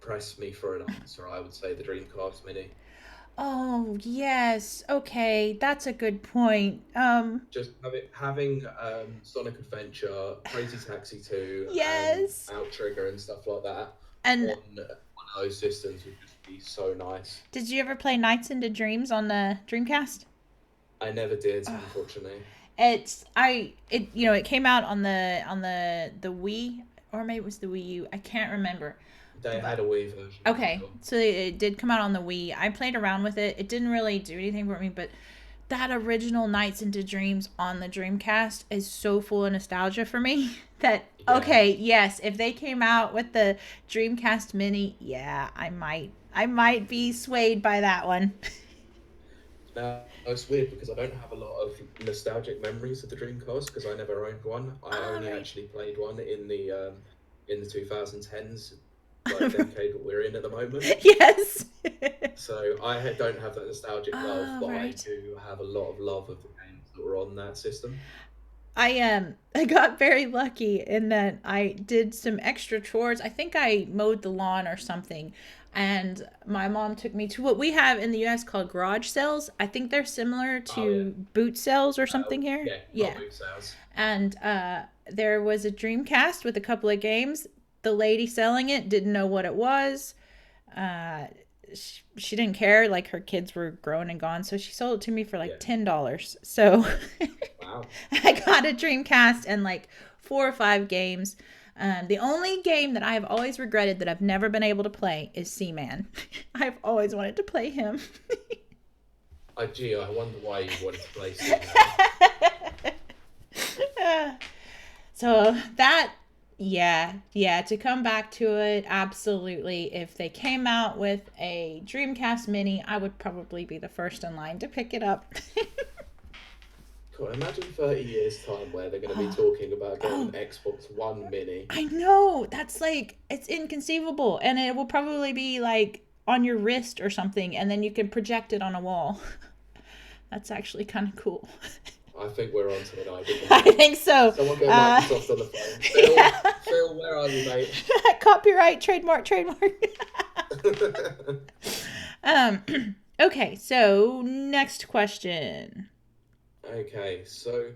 press me for an answer, I would say the Dreamcast Mini. Oh, yes. Okay, that's a good point. Just having Sonic Adventure, Crazy Taxi 2, Yes. and Outrigger and stuff like that And on one of those systems would just be so nice. did you ever play Nights into Dreams on the Dreamcast? I never did, unfortunately. It came out on the Wii, or maybe it was the Wii U. I can't remember. They had a Wii version. Okay, so it did come out on the Wii. I played around with it. It didn't really do anything for me, but that original Nights into Dreams on the Dreamcast is so full of nostalgia for me that, okay, yes, if they came out with the Dreamcast Mini, yeah, I might be swayed by that one. Now, it's weird because I don't have a lot of nostalgic memories of the Dreamcast because I never owned one. I only actually played one in the 2010s, like decade that we're in at the moment. Yes. So I don't have that nostalgic love, but right. I do have a lot of love of the games that were on that system. I got very lucky in that I did some extra chores. I think I mowed the lawn or something, and my mom took me to what we have in the US called garage sales. I think they're similar to boot sales or something here. Yeah. Boot sales. And there was a Dreamcast with a couple of games. The lady selling it didn't know what it was. She didn't care. Like, her kids were grown and gone, so she sold it to me for like $10. So wow. I got a Dreamcast and like 4 or 5 games. The only game that I have always regretted that I've never been able to play is Seaman. I've always wanted to play him. I wonder why you wanted to play Seaman. So that, to come back to it, absolutely. If they came out with a Dreamcast Mini, I would probably be the first in line to pick it up. God, imagine 30 years' time where they're going to be talking about getting an Xbox One Mini. I know, that's like, it's inconceivable, and it will probably be like on your wrist or something, and then you can project it on a wall. That's actually kind of cool. I think we're on to an idea. I think so. Someone get Microsoft on the phone. Phil, where are you, mate? Copyright, trademark. Okay, so next question. Okay, so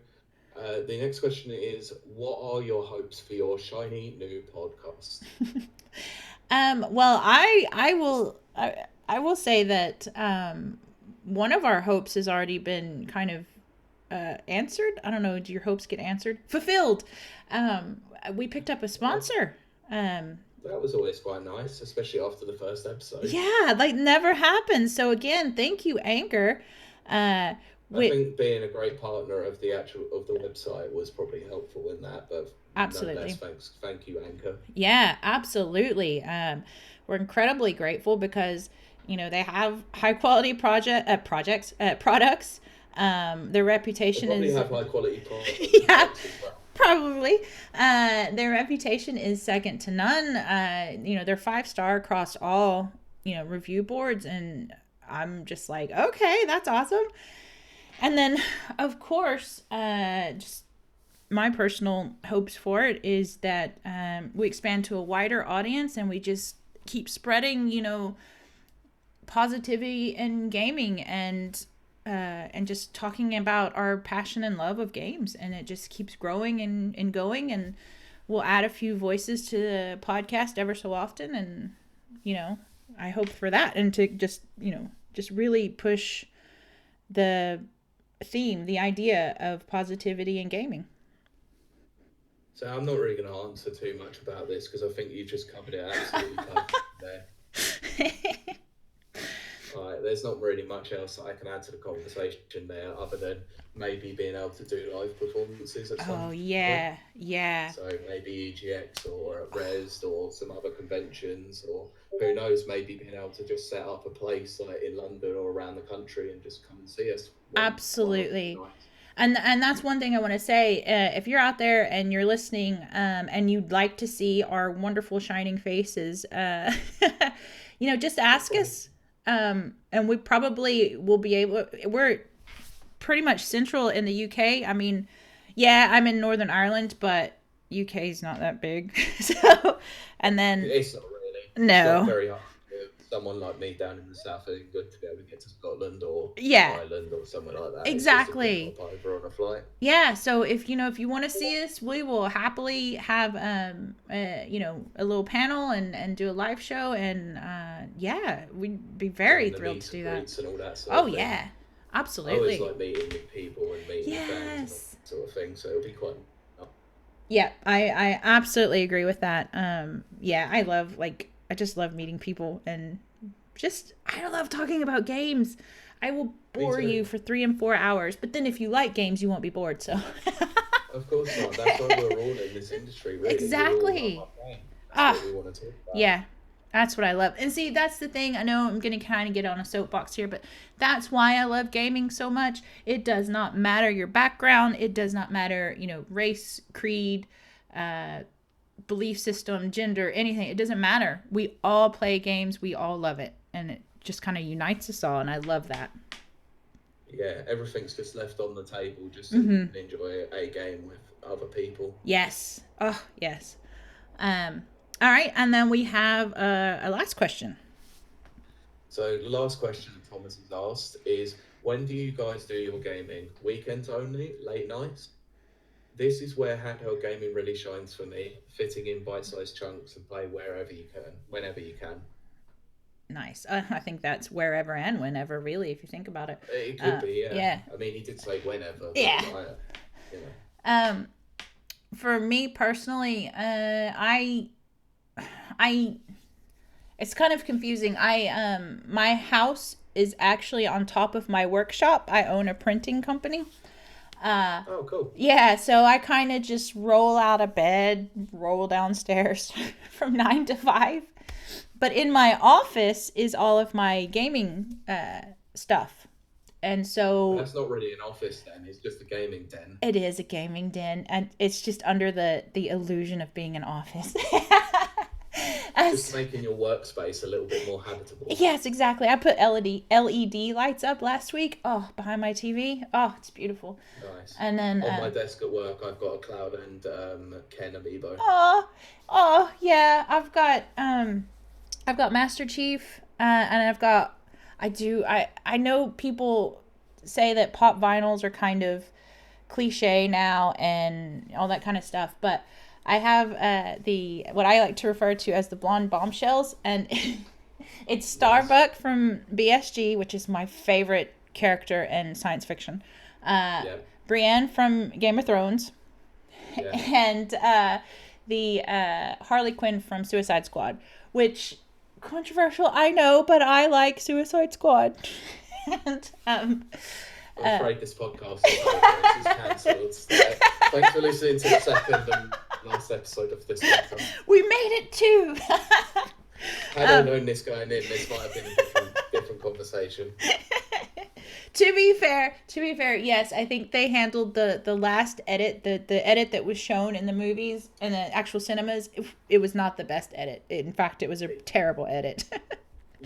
the next question is, what are your hopes for your shiny new podcast? Well, I will say that one of our hopes has already been kind of answered. I don't know. Do your hopes get answered? Fulfilled. We picked up a sponsor. That was always quite nice, especially after the first episode. Yeah, like never happened. So again, thank you, Anchor. I We think being a great partner of the website was probably helpful in that, but nonetheless, absolutely. thank you, Anchor. Yeah, absolutely. We're incredibly grateful because they have high quality products. Their They reputation probably is have high quality yeah, products as well. probably. Their reputation is second to none. They're 5-star across all review boards, and I'm just like, okay, that's awesome. And then, of course, just my personal hopes for it is that we expand to a wider audience and we just keep spreading, positivity in gaming and just talking about our passion and love of games, and it just keeps growing and going, and we'll add a few voices to the podcast ever so often, and I hope for that, and to just really push the the idea of positivity in gaming. So I'm not really going to answer too much about this because I think you just covered it absolutely perfectly there. There's not really much else that I can add to the conversation there other than maybe being able to do live performances at some point. Yeah. So maybe EGX or at Res or some other conventions, or who knows, maybe being able to just set up a place like in London or around the country and just come and see us. Absolutely. Night. And that's one thing I want to say. If you're out there and you're listening, and you'd like to see our wonderful shining faces, just ask us. And we probably will be able. We're pretty much central in the UK. I mean, yeah, I'm in Northern Ireland, but UK is not that big. So, and then It's not really. no, It's not very hard for someone like me down in the south of England to be able to get to Scotland or yeah, Ireland or somewhere like that. exactly. It's just a quick hop over on a flight. Yeah, so if you want to see us, we will happily have a little panel and do a live show, and yeah, we'd be very thrilled to do that. And all that Oh yeah, I absolutely. always like meeting new people and meeting fans and all Yes. that sort of thing, so it'll be quite. Yeah, I absolutely agree with that. Yeah, I just love meeting people, and I love talking about games. I will bore you for 3 and 4 hours, but then if you like games, you won't be bored. So. Of course not. That's why we're all in this industry, really. Exactly. That's what we want to talk about. Yeah, that's what I love. And see, that's the thing. I know I'm going to kind of get on a soapbox here, but that's why I love gaming so much. It does not matter your background. It does not matter, race, creed, belief system, gender, anything. It doesn't matter. We all play games. We all love it. And it just kind of unites us all. And I love that. Yeah, everything's just left on the table just to enjoy a game with other people. Yes. Oh, yes. All right. And then we have a last question. So the last question that Thomas has asked is, when do you guys do your gaming? Weekends only? Late nights? This is where handheld gaming really shines for me, fitting in bite-sized chunks and play wherever you can, whenever you can. Nice. I think that's wherever and whenever, really, if you think about it. It could be, yeah. Yeah. I mean, he did say whenever. Yeah. But, For me personally, it's kind of confusing. My house is actually on top of my workshop. I own a printing company. Oh, cool. Yeah, so I kind of just roll out of bed, roll downstairs from 9 to 5. But in my office is all of my gaming stuff. And so that's not really an office then, it's just a gaming den. It is a gaming den, and it's just under the illusion of being an office. Just making your workspace a little bit more habitable. Yes, exactly. I put LED lights up last week. Oh, behind my TV. Oh, it's beautiful. Nice. And then on my desk at work, I've got a Cloud and Ken amiibo. Oh, yeah. I've got I've got Master Chief, and I know people say that pop vinyls are kind of cliche now and all that kind of stuff, but I have the what I like to refer to as the blonde bombshells, and it's Starbuck from BSG, which is my favorite character in science fiction. Yeah. Brienne from Game of Thrones, Yeah. and the Harley Quinn from Suicide Squad, which controversial, I know, but I like Suicide Squad. And I'm afraid this podcast is cancelled. Thanks for listening to the second and last episode of this podcast. we made it too. Had I known this going in, this might have been a different conversation. To be fair, yes, I think they handled the last edit, the edit that was shown in the movies and the actual cinemas. It was not the best edit. In fact, it was a terrible edit.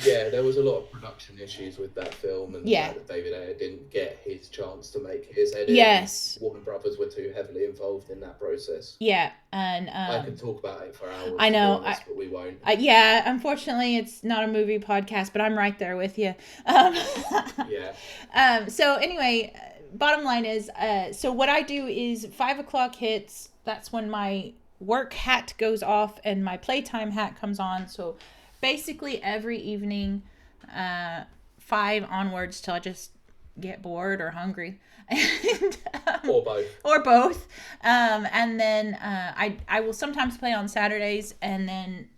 Yeah, there was a lot of production issues with that film, and Yeah. the fact that David Ayer didn't get his chance to make his edit. Yes. Warner Brothers were too heavily involved in that process. Yeah, and I could talk about it for hours. I know, to be honest, but we won't. yeah, unfortunately, it's not a movie podcast, but I'm right there with you. Yeah. So anyway, bottom line is, so what I do is 5 o'clock hits. That's when my work hat goes off and my playtime hat comes on. So basically every evening, 5 onwards till I just get bored or hungry. And, Or both. Or both. And then I will sometimes play on Saturdays, and then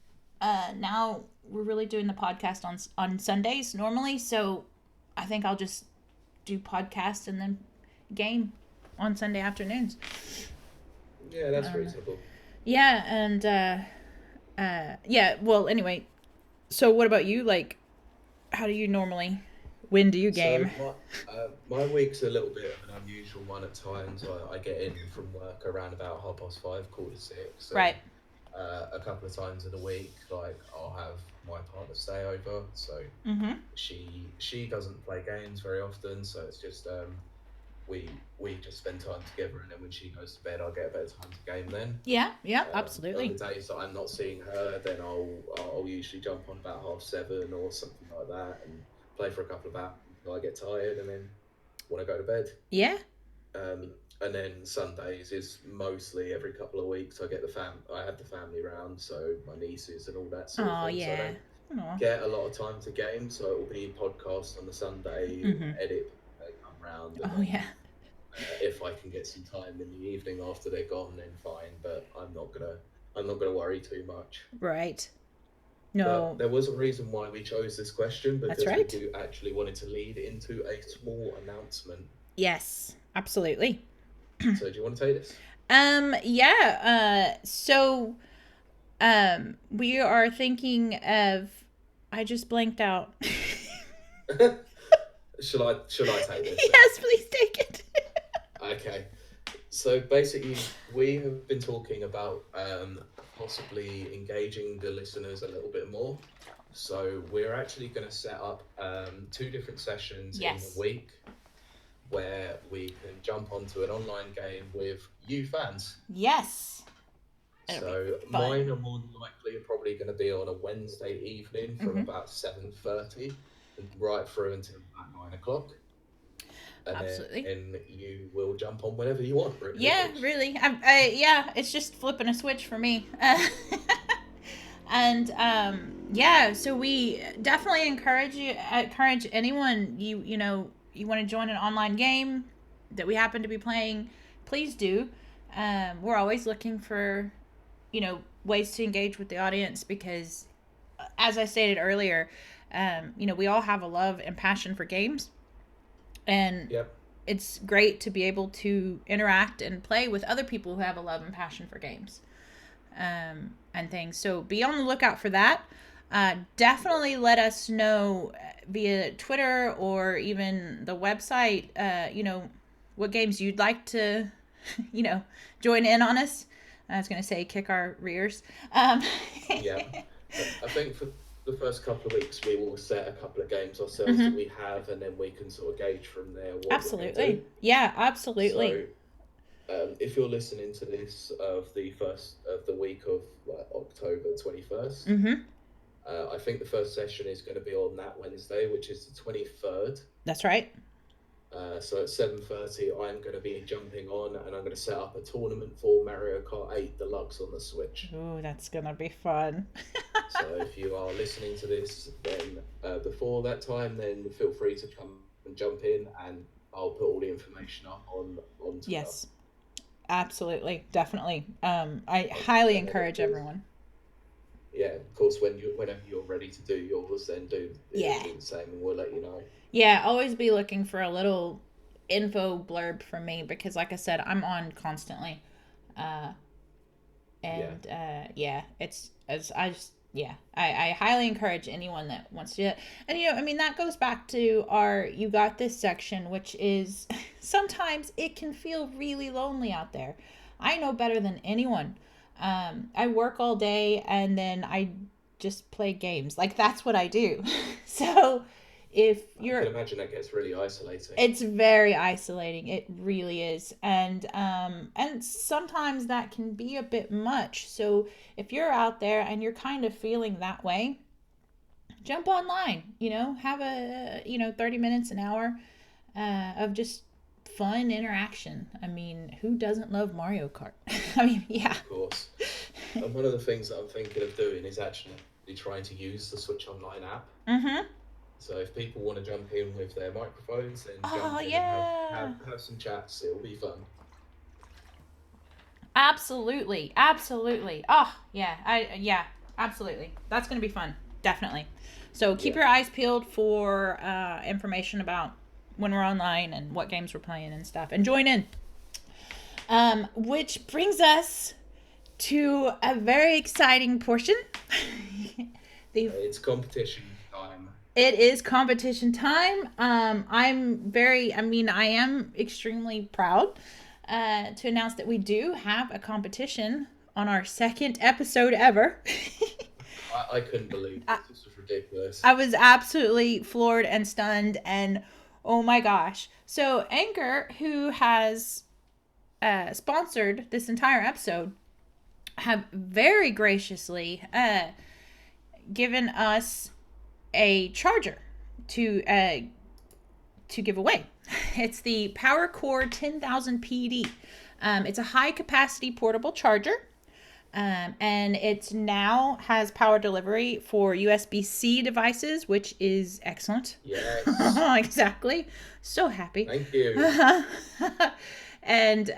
now we're really doing the podcast on Sundays normally. So I think I'll just do podcast and then game on Sunday afternoons. Yeah, that's reasonable. Yeah, and yeah. Well, anyway. So what about you? Like, how do you normally? When do you game? So my week's a little bit of an unusual one at times. I get in from work around about 5:30, 6:15. Right. A couple of times in a week, like I'll have my partner stay over. So she doesn't play games very often. So it's just we just spend time together, and then when she goes to bed, I'll get a better time to game then. Yeah, absolutely. On the days that I'm not seeing her, then I'll usually jump on about 7:30 or something like that, and play for a couple of hours until I get tired, and then want to go to bed. Yeah. And then Sundays is mostly every couple of weeks. I have the family round, so my nieces and all that sort of thing. Yeah. So I don't get a lot of time to game, so it will be podcast on the Sunday, edit come round. And yeah. If I can get some time in the evening after they're gone, then fine. But I'm not gonna worry too much. Right. No. But there was a reason why we chose this question, because right. we do actually wanted to lead into a small announcement. Yes, absolutely. So do you want to take this? Yeah. So we are thinking of. I just blanked out. Should I take this? Yes, please take it. Okay. So basically, we have been talking about possibly engaging the listeners a little bit more. So we're actually going to set up 2 different sessions in the week where we can jump onto an online game with you fans. Yes. So mine are more than likely probably going to be on a Wednesday evening from about 7:30 and right through until about 9 o'clock. And absolutely. And you will jump on whenever you want. Really. Yeah, really. Yeah, it's just flipping a switch for me. And yeah, so we definitely encourage anyone you want to join an online game that we happen to be playing, please do. We're always looking for ways to engage with the audience, because as I stated earlier, we all have a love and passion for games, and it's great to be able to interact and play with other people who have a love and passion for games, and things. So be on the lookout for that. Definitely let us know via Twitter or even the website, what games you'd like to, join in on us. I was going to say kick our rears. Yeah. I think for the first couple of weeks, we will set a couple of games ourselves that we have, and then we can sort of gauge from there. Absolutely. Yeah, absolutely. So, if you're listening to this of the week of October 21st, I think the first session is going to be on that Wednesday, which is the 23rd. That's right. So at 7:30, I'm going to be jumping on, and I'm going to set up a tournament for Mario Kart 8 Deluxe on the Switch. Ooh, that's gonna be fun. So if you are listening to this, then before that time, then feel free to come and jump in, and I'll put all the information up on Twitter. Yes, absolutely, definitely. I highly encourage everyone. Yeah, of course. Whenever you're ready to do yours, then do Yeah. the same, and we'll let you know. Yeah, always be looking for a little info blurb from me because, like I said, I'm on constantly. It's as I just I highly encourage anyone that wants to do it. And I mean that goes back to our you got this section, which is sometimes it can feel really lonely out there. I know better than anyone. I work all day and then I just play games. Like that's what I do. So if you're, I can imagine that gets really isolating. it's very isolating. It really is. And sometimes that can be a bit much. So if you're out there and you're kind of feeling that way, jump online, have a 30 minutes, an hour of just fun interaction. I mean, who doesn't love Mario Kart? I mean, yeah. Of course. And one of the things that I'm thinking of doing is actually trying to use the Switch Online app. Mm-hmm. So if people want to jump in with their microphones, then Oh, jump in yeah. and have some chats. It'll be fun. Absolutely. Oh, yeah, absolutely. That's going to be fun. Definitely. So keep your eyes peeled for information about when we're online and what games we're playing and stuff. And join in. Which brings us to a very exciting portion. It's competition time. It is competition time. I am extremely proud to announce that we do have a competition on our second episode ever. I couldn't believe this. This was ridiculous. I was absolutely floored and stunned, and oh my gosh. So Anchor, who has sponsored this entire episode, have very graciously given us a charger to give away. It's the PowerCore 10,000 PD. It's a high capacity portable charger, and it now has power delivery for USB-C devices, which is excellent. Yes. Exactly. So happy. Thank you. And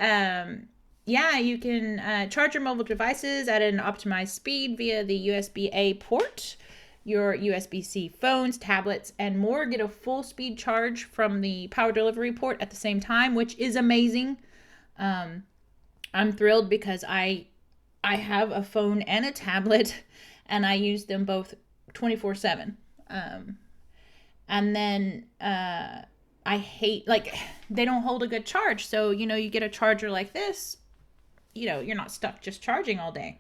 you can charge your mobile devices at an optimized speed via the USB-A port. Your USB-C phones, tablets, and more get a full speed charge from the power delivery port at the same time, which is amazing. I'm thrilled because I have a phone and a tablet, and I use them both 24/7. And then I hate, they don't hold a good charge. So, you get a charger like this, you're not stuck just charging all day.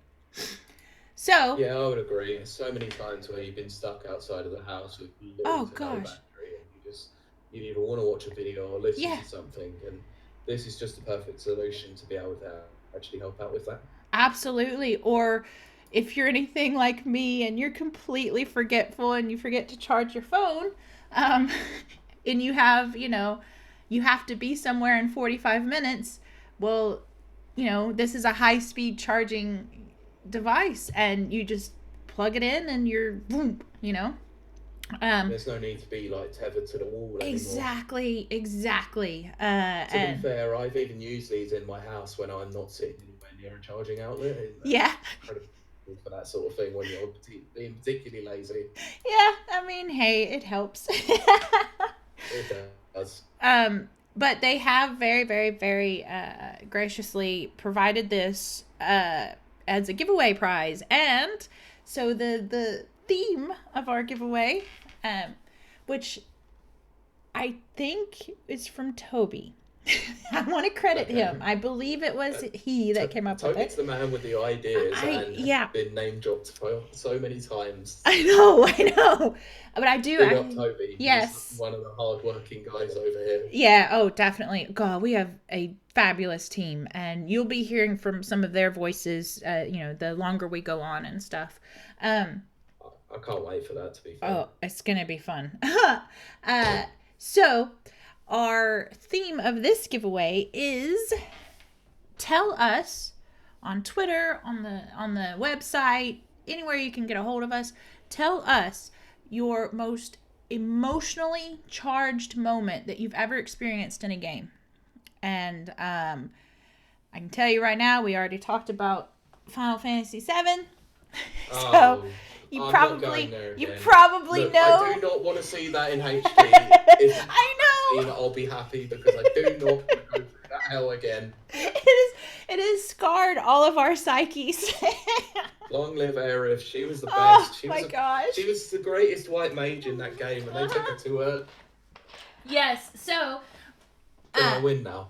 So yeah, I would agree. There's so many times where you've been stuck outside of the house with no battery, and you either want to watch a video or listen to something, and this is just the perfect solution to be able to actually help out with that. Absolutely. Or if you're anything like me and you're completely forgetful and you forget to charge your phone, and you have, you have to be somewhere in 45 minutes. Well, this is a high-speed charging device, and you just plug it in and you're boom, There's no need to be tethered to the wall anymore. Exactly. To be fair, I've even used these in my house when I'm not sitting anywhere near a charging outlet. Yeah. Incredible for that sort of thing when you're being particularly lazy. Yeah, I mean, hey, it helps. It does. But they have very, very, very graciously provided this as a giveaway prize. And so the theme of our giveaway, which I think is from Toby. I want to credit him. I believe it was he that came up with it. Toby's the man with the ideas and been name dropped so many times. I know. But I do. Big up Toby. Yes. He's one of the hard-working guys over here. Yeah. Oh, definitely. God, we have a fabulous team, and you'll be hearing from some of their voices. The longer we go on and stuff. I can't wait for that, to be fair. Oh, it's gonna be fun. So our theme of this giveaway is tell us on Twitter, on the website, anywhere you can get a hold of us. Tell us your most emotionally charged moment that you've ever experienced in a game. And I can tell you right now, we already talked about Final Fantasy VII. So you probably Look, know. I do not want to see that in HD. If I know. I'll be happy, because I do not want to go through that hell again. It is scarred all of our psyches. Long live Aerith. She was the best. Oh gosh. She was the greatest white mage in that game, and they took her to her. Yes. So. Can I win now?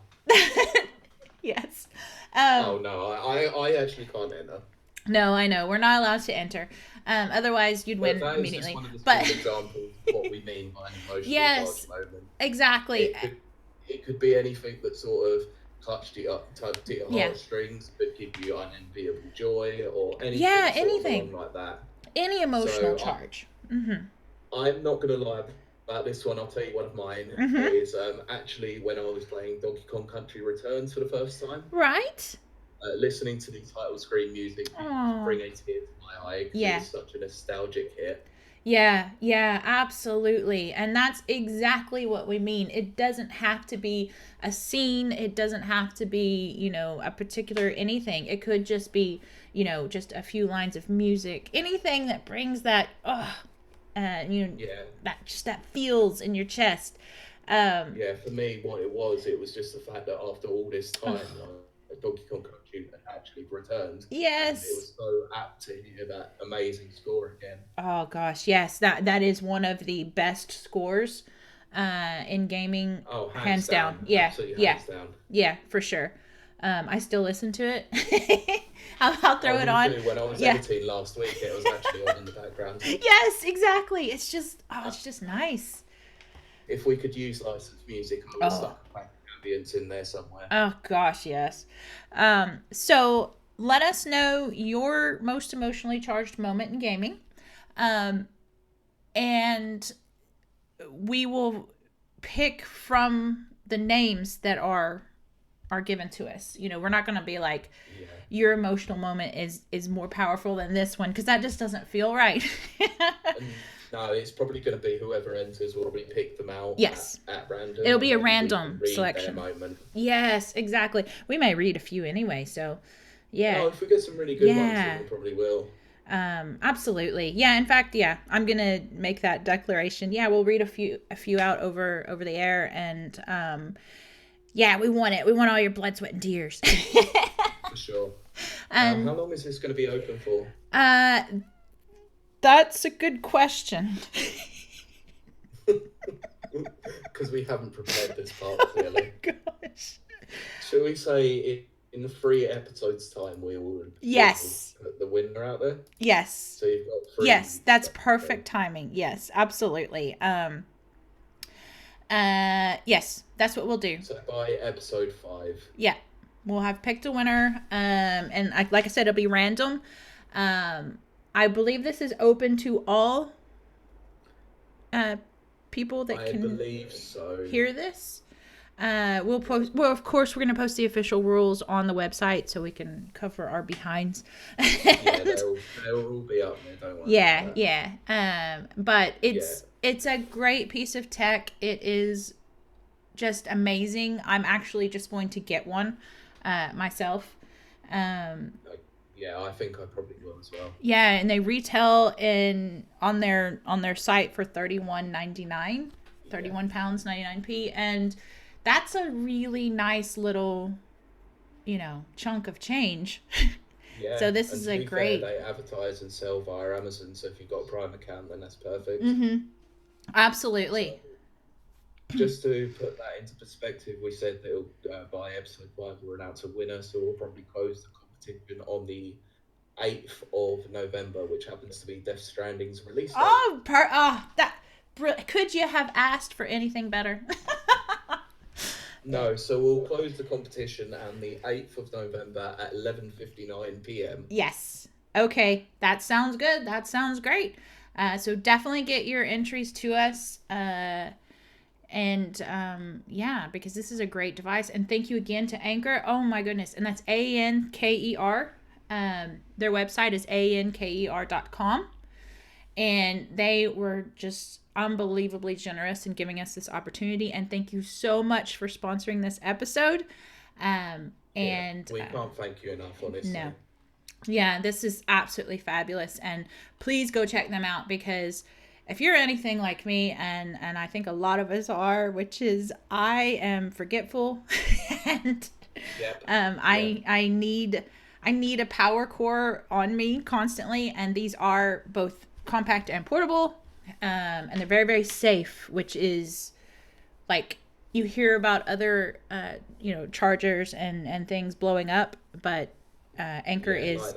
Yes. Oh no, I actually can't enter. No, I know. We're not allowed to enter. Otherwise, you'd win immediately. But example of what we mean by an emotional yes, moment. Exactly. It could be anything that sort of tugged at your heartstrings, could give you unenviable joy, or anything. Yeah, anything like that. Any emotional charge. I'm not gonna lie about this one. I'll tell you one of mine is actually when I was playing Donkey Kong Country Returns for the first time. Right. Listening to the title screen music bring a tear to my eye. Yeah. It's such a nostalgic hit. Yeah, absolutely. And that's exactly what we mean. It doesn't have to be a scene. It doesn't have to be, a particular anything. It could just be, just a few lines of music. Anything that brings that, that feels in your chest. For me, what it was just the fact that after all this time, Donkey Kong Country actually returned. Yes. And it was so apt to hear that amazing score again. Oh gosh, yes, that is one of the best scores in gaming. Oh, hands down. Yeah, hands down. Yeah, for sure. I still listen to it. I'll throw it on. When I was editing last week, it was actually on in the background. Yes, exactly. It's just nice. If we could use licensed music, I would stuck a ambience in there somewhere. Oh gosh, yes. So let us know your most emotionally charged moment in gaming, and we will pick from the names that are given to us. We're not going to be like, your emotional moment is more powerful than this one, because that just doesn't feel right. No, it's probably going to be whoever enters will probably pick them out. Yes. At random. It'll be a random selection. Moment. Yes, exactly. We may read a few anyway, so yeah. Oh, if we get some really good ones, then we probably will. Absolutely. Yeah, in fact, I'm going to make that declaration. Yeah, we'll read a few out over the air, and we want it. We want all your blood, sweat, and tears. For sure. How long is this going to be open for? That's a good question. Because we haven't prepared this part clearly. Oh my gosh. Shall we say in 3 episodes' time we will put the winner out there? Yes. So you've got 3. Yes, that's perfect timing. Yes, absolutely. Yes, that's what we'll do. So by episode 5. Yeah. We'll have picked a winner. And like I said, it'll be random. I believe this is open to all people that can hear this. We'll post. Well, of course, we're going to post the official rules on the website so we can cover our behinds. They'll all be up there. Don't worry. Yeah. But it's a great piece of tech. It is just amazing. I'm actually just going to get one myself. Yeah, I think I probably will as well. Yeah, and they retail on their site for £31.99, £31.99, and that's a really nice little, chunk of change. Yeah. So this is a great. They advertise and sell via Amazon, so if you've got a Prime account, then that's perfect. Absolutely. So, just to put that into perspective, we said that by episode 5 we'll announce a winner, so we'll probably close the competition on the 8th of November, which happens to be Death Stranding's release date. Could you have asked for anything better? No, so we'll close the competition on the 8th of November at 11:59 p.m. Yes. Okay, that sounds good. That sounds great. So definitely get your entries to us. Because this is a great device. And thank you again to Anchor. Oh my goodness. And that's Anker. Their website is anker.com. And they were just unbelievably generous in giving us this opportunity. And thank you so much for sponsoring this episode. We can't thank you enough, honestly. No. Yeah, this is absolutely fabulous. And please go check them out, because if you're anything like me, and I think a lot of us are, which is I am forgetful and I need a power core on me constantly, and these are both compact and portable, and they're very, very safe, which is like you hear about other chargers and things blowing up, but Anchor is like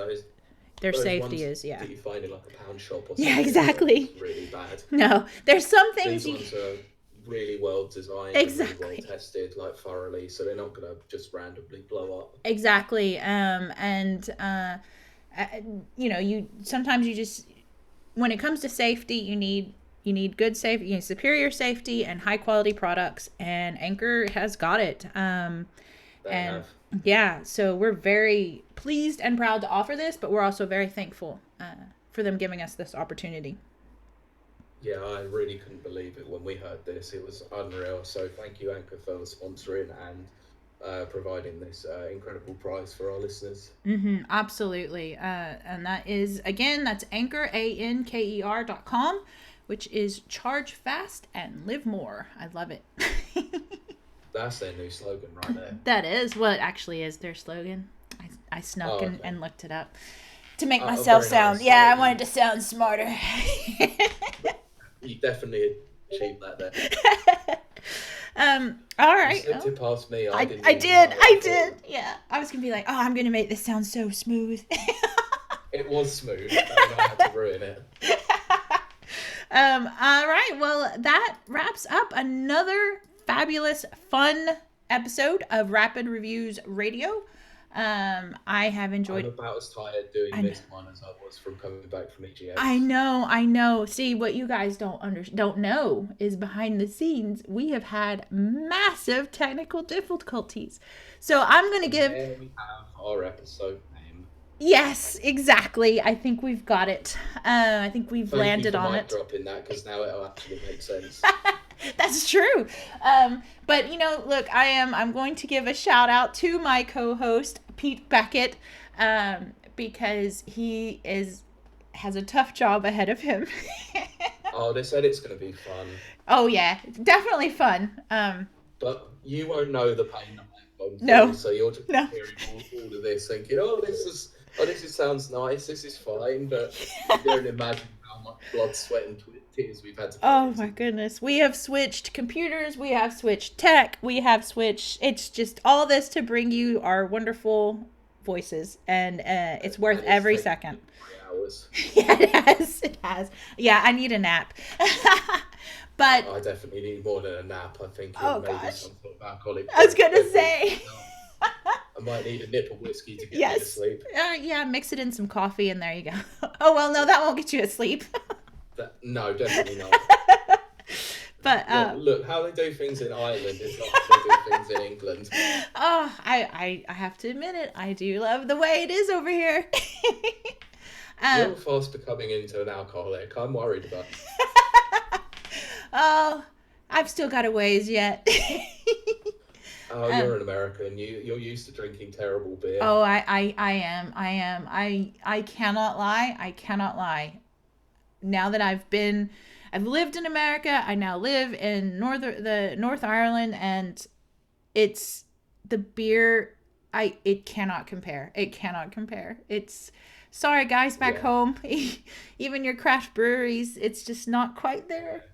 their those safety ones is that you find in like a pound shop or something. Yeah, exactly. Really bad. No, there's some things These ones are really well designed, exactly, really well tested, like thoroughly, so they're not gonna just randomly blow up. Exactly. You sometimes you just, when it comes to safety, you need good safety, you need superior safety and high quality products, and Anchor has got it. So we're very pleased and proud to offer this, but we're also very thankful for them giving us this opportunity. Yeah, I really couldn't believe it when we heard this. It was unreal. So thank you, Anchor, for sponsoring and providing this incredible prize for our listeners. Absolutely. And that is, again, that's Anchor, ANKER.com, which is charge fast and live more. I love it. That's their new slogan right there. That is what actually is their slogan. I snuck and looked it up to make myself sound. Nice. Yeah, I wanted to sound smarter. You definitely achieved that there. All right. You slipped it past me. I did. Yeah. I was going to be like, I'm going to make this sound so smooth. It was smooth, and I had to ruin it. All right. Well, that wraps up another fabulous, fun episode of Rapid Reviews Radio. I have enjoyed. I'm about as tired doing this one as I was from coming back from EGS. I know. See, what you guys don't know is behind the scenes, we have had massive technical difficulties. So I'm going to give. There we have our episode name. Yes, exactly. I think we've got it. I think we've landed on it. Dropping that, because now it'll actually make sense. That's true. But look, I'm going to give a shout out to my co-host Pete Beckett, because he has a tough job ahead of him. Oh, they said it's going to be fun. Oh yeah, definitely fun. But you won't know the pain that I'm going through, no. So you're just hearing all of this, thinking, this sounds nice, this is fine, but you don't imagine how much blood, sweat, and tears we've had to put into. My goodness. We have switched computers, we have switched tech, it's just all this to bring you our wonderful voices, and it's worth every second. 3 hours. Yeah, it has. Yeah, I need a nap. But I definitely need more than a nap. I think maybe some sort of alcoholic. I was gonna say. I might need a nip of whiskey to get me to sleep. Yeah, mix it in some coffee, and there you go. Oh well, no, that won't get you to sleep. No, definitely not. But look, how they do things in Ireland is not how they do things in England. I have to admit it. I do love the way it is over here. You're fast becoming into an alcoholic. I'm worried about it. Oh, I've still got a ways yet. You're an American. You're used to drinking terrible beer. Oh, I am. I cannot lie. Now that I've lived in America, I now live in North Ireland, and it's the beer. It cannot compare. It's, sorry guys back home, even your craft breweries, it's just not quite there.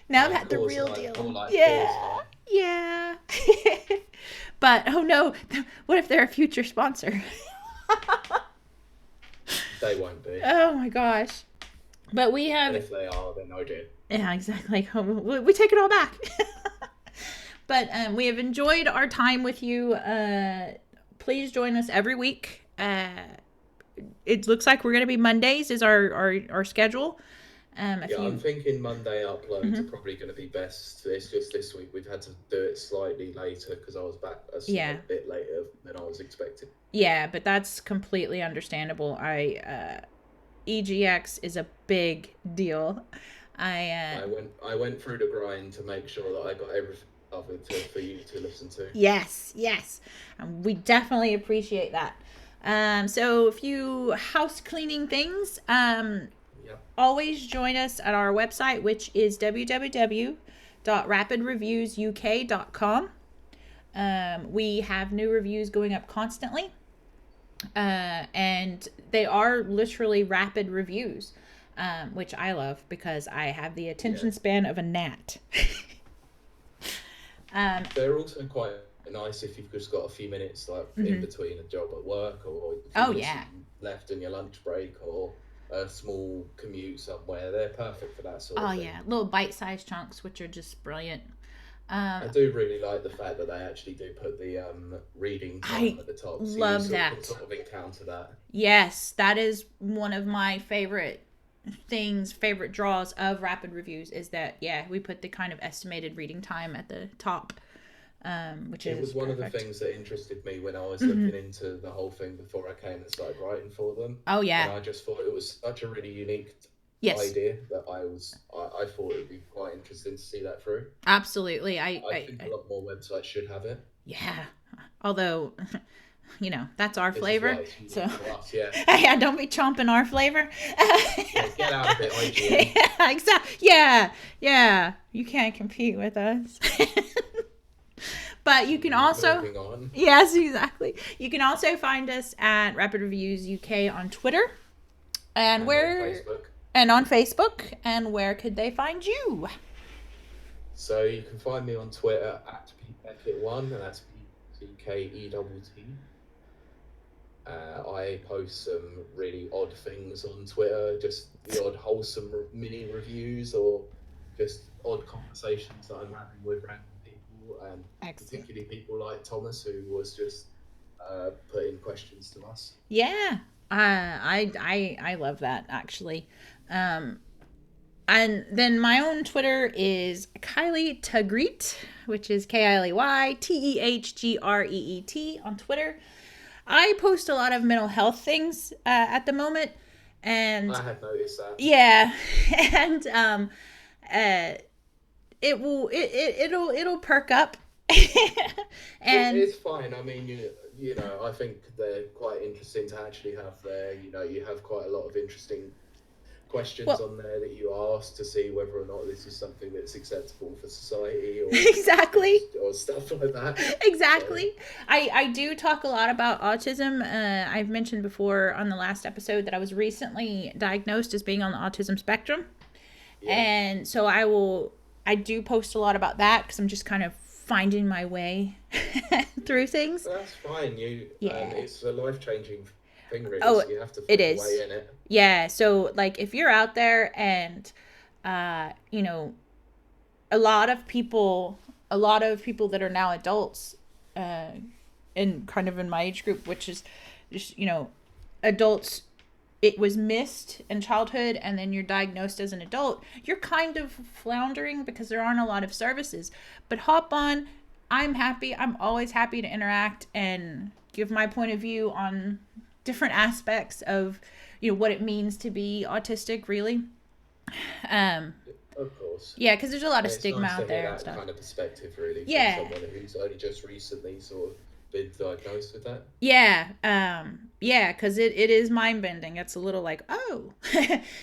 Now that the real deal. Yeah. But oh no, what if they're a future sponsor? They won't be. Oh my gosh. But we have. And if they are, then no deal. Yeah, exactly. We take it all back. But we have enjoyed our time with you. Please join us every week. it looks like we're going to be Mondays is our schedule. I'm thinking Monday uploads are probably going to be best. It's just this week we've had to do it slightly later because I was back a bit later than I was expecting. Yeah, but that's completely understandable. EGX is a big deal. I went through the grind to make sure that I got everything covered for you to listen to. Yes. We definitely appreciate that. So a few house cleaning things. Always join us at our website, which is www.rapidreviewsuk.com. We have new reviews going up constantly. And they are literally rapid reviews, which I love because I have the attention span of a gnat. They're also quite nice if you've just got a few minutes in between a job at work or left in your lunch break or a small commute somewhere. They're perfect for that sort of thing. Little bite-sized chunks, which are just brilliant. I do really like the fact that they actually do put the reading time at the top. So love you that. Can sort of encounter that. Yes, that is one of my favorite draws of rapid reviews is that, we put the kind of estimated reading time at the top, which it was one perfect. of the things that interested me when I was looking into the whole thing before I came and started writing for them. Oh, yeah. And I just thought it was such a really unique idea that I thought it would be quite interesting to see that through. Absolutely. I think a lot more websites should have it. Yeah. Although, that's our flavor. So don't be chomping our flavor. Get out of it, IGN. Yeah, exactly. Yeah. You can't compete with us. But you can also... Yes, exactly. You can also find us at Rapid Reviews UK on Twitter. And on Facebook. And where could they find you? So you can find me on Twitter at PeteBeckett1, and that's PeteBeckett. I post some really odd things on Twitter, just the odd wholesome mini reviews or just odd conversations that I'm having with random people, and particularly people like Thomas, who was just putting questions to us. Yeah, I love that, actually. And then my own Twitter is Kiley Tegreet, which is KILEYTEHGREET on Twitter. I post a lot of mental health things at the moment, and I have noticed that. Yeah, and it'll perk up, and it's fine. I mean, you know, I think they're quite interesting to actually have there. You know, you have quite a lot of interesting questions on there that you ask to see whether or not this is something that's acceptable for society or exactly or stuff like that. Exactly. So. I do talk a lot about autism. I've mentioned before on the last episode that I was recently diagnosed as being on the autism spectrum. Yeah. And so I do post a lot about that because I'm just kind of finding my way through things. That's fine. It's a life-changing thing, really. Oh, so you have to find a way in it. Yeah, so like if you're out there and you know, a lot of people that are now adults in kind of in my age group, which is just, you know, adults, it was missed in childhood and then you're diagnosed as an adult, you're kind of floundering because there aren't a lot of services. But hop on. I'm always happy to interact and give my point of view on different aspects of, you know, what it means to be autistic, really. Of course. Yeah, because there's a lot of stigma out there and that stuff. Kind of perspective, really, from someone who's only just recently sort of been diagnosed with that. Yeah, because it is mind-bending. It's a little like, oh.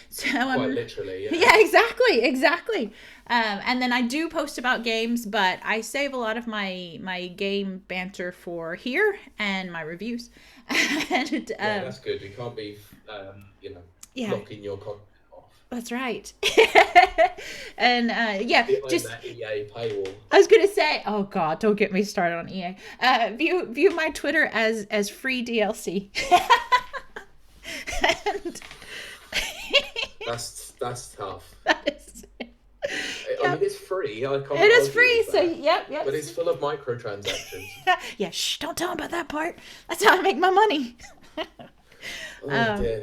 So quite literally, yeah. Yeah, exactly. And then I do post about games, but I save a lot of my game banter for here and my reviews. And, that's good. You can't be, blocking your content off. That's right. And just that EA paywall. I was gonna say, oh god, don't get me started on EA. View my Twitter as free DLC. And that's tough. That is. I mean, it's free. I can't. It is free, so yep. But it's full of microtransactions. Yeah, shh! Don't tell them about that part. That's how I make my money. Oh dear.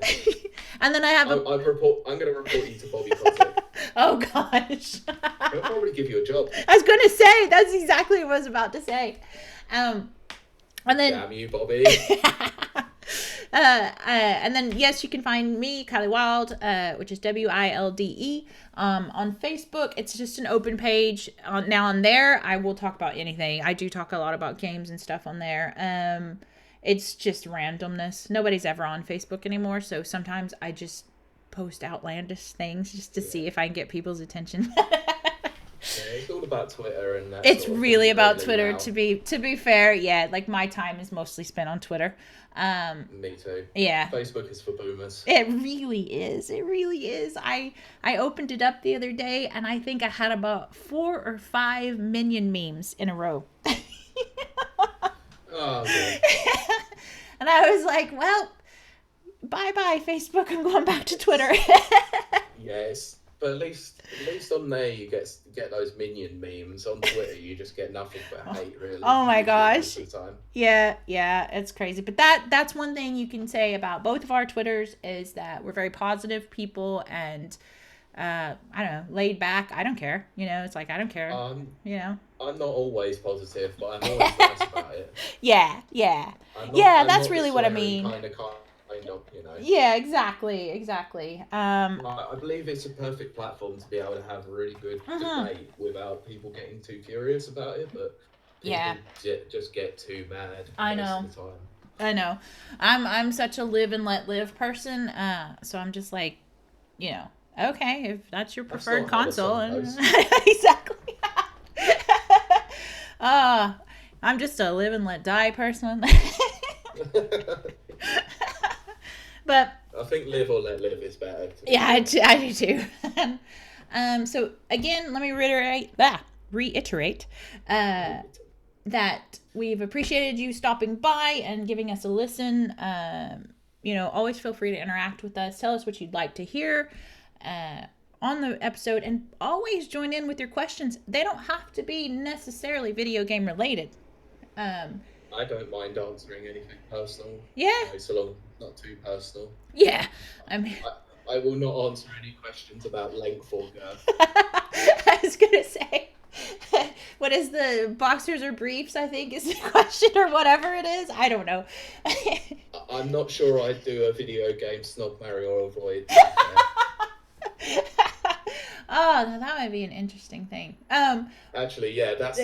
And then I have I'm going to report you to Bobby Kotick. Oh gosh. He'll probably give you a job. I was gonna say that's exactly what I was about to say. And then Damn you, Bobby. And then yes, you can find me, Kylie Wild, which is WILDE, on Facebook. It's just an open page. Now on there, I will talk about anything. I do talk a lot about games and stuff on there. It's just randomness. Nobody's ever on Facebook anymore, so sometimes I just post outlandish things just to see if I can get people's attention. Yeah, it's all about Twitter and that. It's sort of really thing, about really Twitter now. to be fair. Yeah, like my time is mostly spent on Twitter. Me too. Yeah. Facebook is for boomers. It really is. It really is. I opened it up the other day and I think I had about 4 or 5 Minion memes in a row. Oh, man. And I was like, well, bye-bye Facebook. I'm going back to Twitter. Yes. But at least on there you get those Minion memes. On Twitter you just get nothing but hate, really. Oh my usually gosh. most of the time. Yeah, it's crazy. But that's one thing you can say about both of our Twitters is that we're very positive people and I don't know, laid back. I don't care. It's like I don't care. I'm not always positive, but I'm always nice about it. Yeah. I'm That's not really the what I sweary mean. Kind of, Yeah, exactly. I believe it's a perfect platform to be able to have a really good debate without people getting too curious about it, but people just get too mad. I know. Most of the time. I know. I'm such a live and let live person, so I'm just like, okay, if that's your preferred console. Exactly. I'm just a live and let die person. But I think live or let live is better. Yeah, I do too. So again, let me reiterate that we've appreciated you stopping by and giving us a listen. Always feel free to interact with us. Tell us what you'd like to hear on the episode, and always join in with your questions. They don't have to be necessarily video game related. I don't mind answering anything personal. Yeah. So long as it's not too personal. Yeah. I mean, I will not answer any questions about length or girth. I was going to say, what is the boxers or briefs, I think is the question, or whatever it is. I don't know. I'm not sure I'd do a video game snob Mario or avoid. Oh, now that might be an interesting thing. Actually, yeah, that's the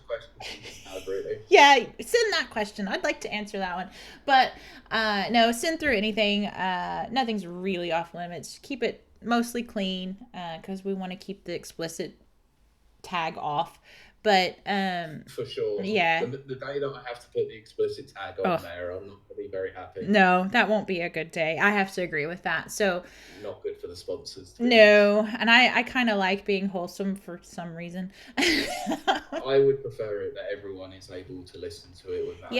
question you have, really. Yeah, send that question. I'd like to answer that one. But no, send through anything. Nothing's really off limits. Keep it mostly clean because we want to keep the explicit tag off. But for sure. Yeah. The day that I have to put the explicit tag on there, I'm not going to be very happy. No, that won't be a good day. I have to agree with that. So not good for the sponsors. No, and I kind of like being wholesome for some reason. I would prefer it that everyone is able to listen to it without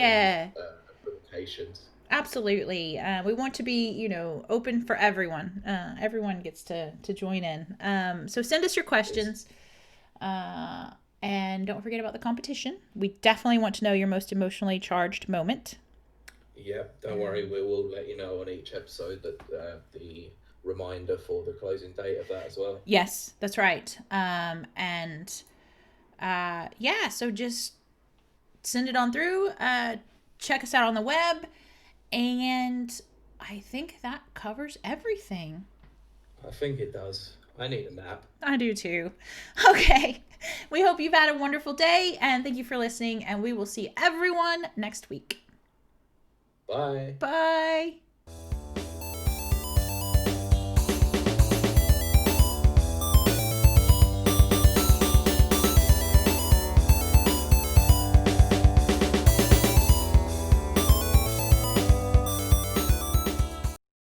equivocations. Absolutely. We want to be, open for everyone. Everyone gets to join in. So send us your questions. And don't forget about the competition. We definitely want to know your most emotionally charged moment. Yeah, don't worry. We will let you know on each episode that the reminder for the closing date of that as well. Yes, that's right. So just send it on through. Check us out on the web. And I think that covers everything. I think it does. I need a nap. I do too. Okay. We hope you've had a wonderful day, and thank you for listening, and we will see everyone next week. Bye. Bye.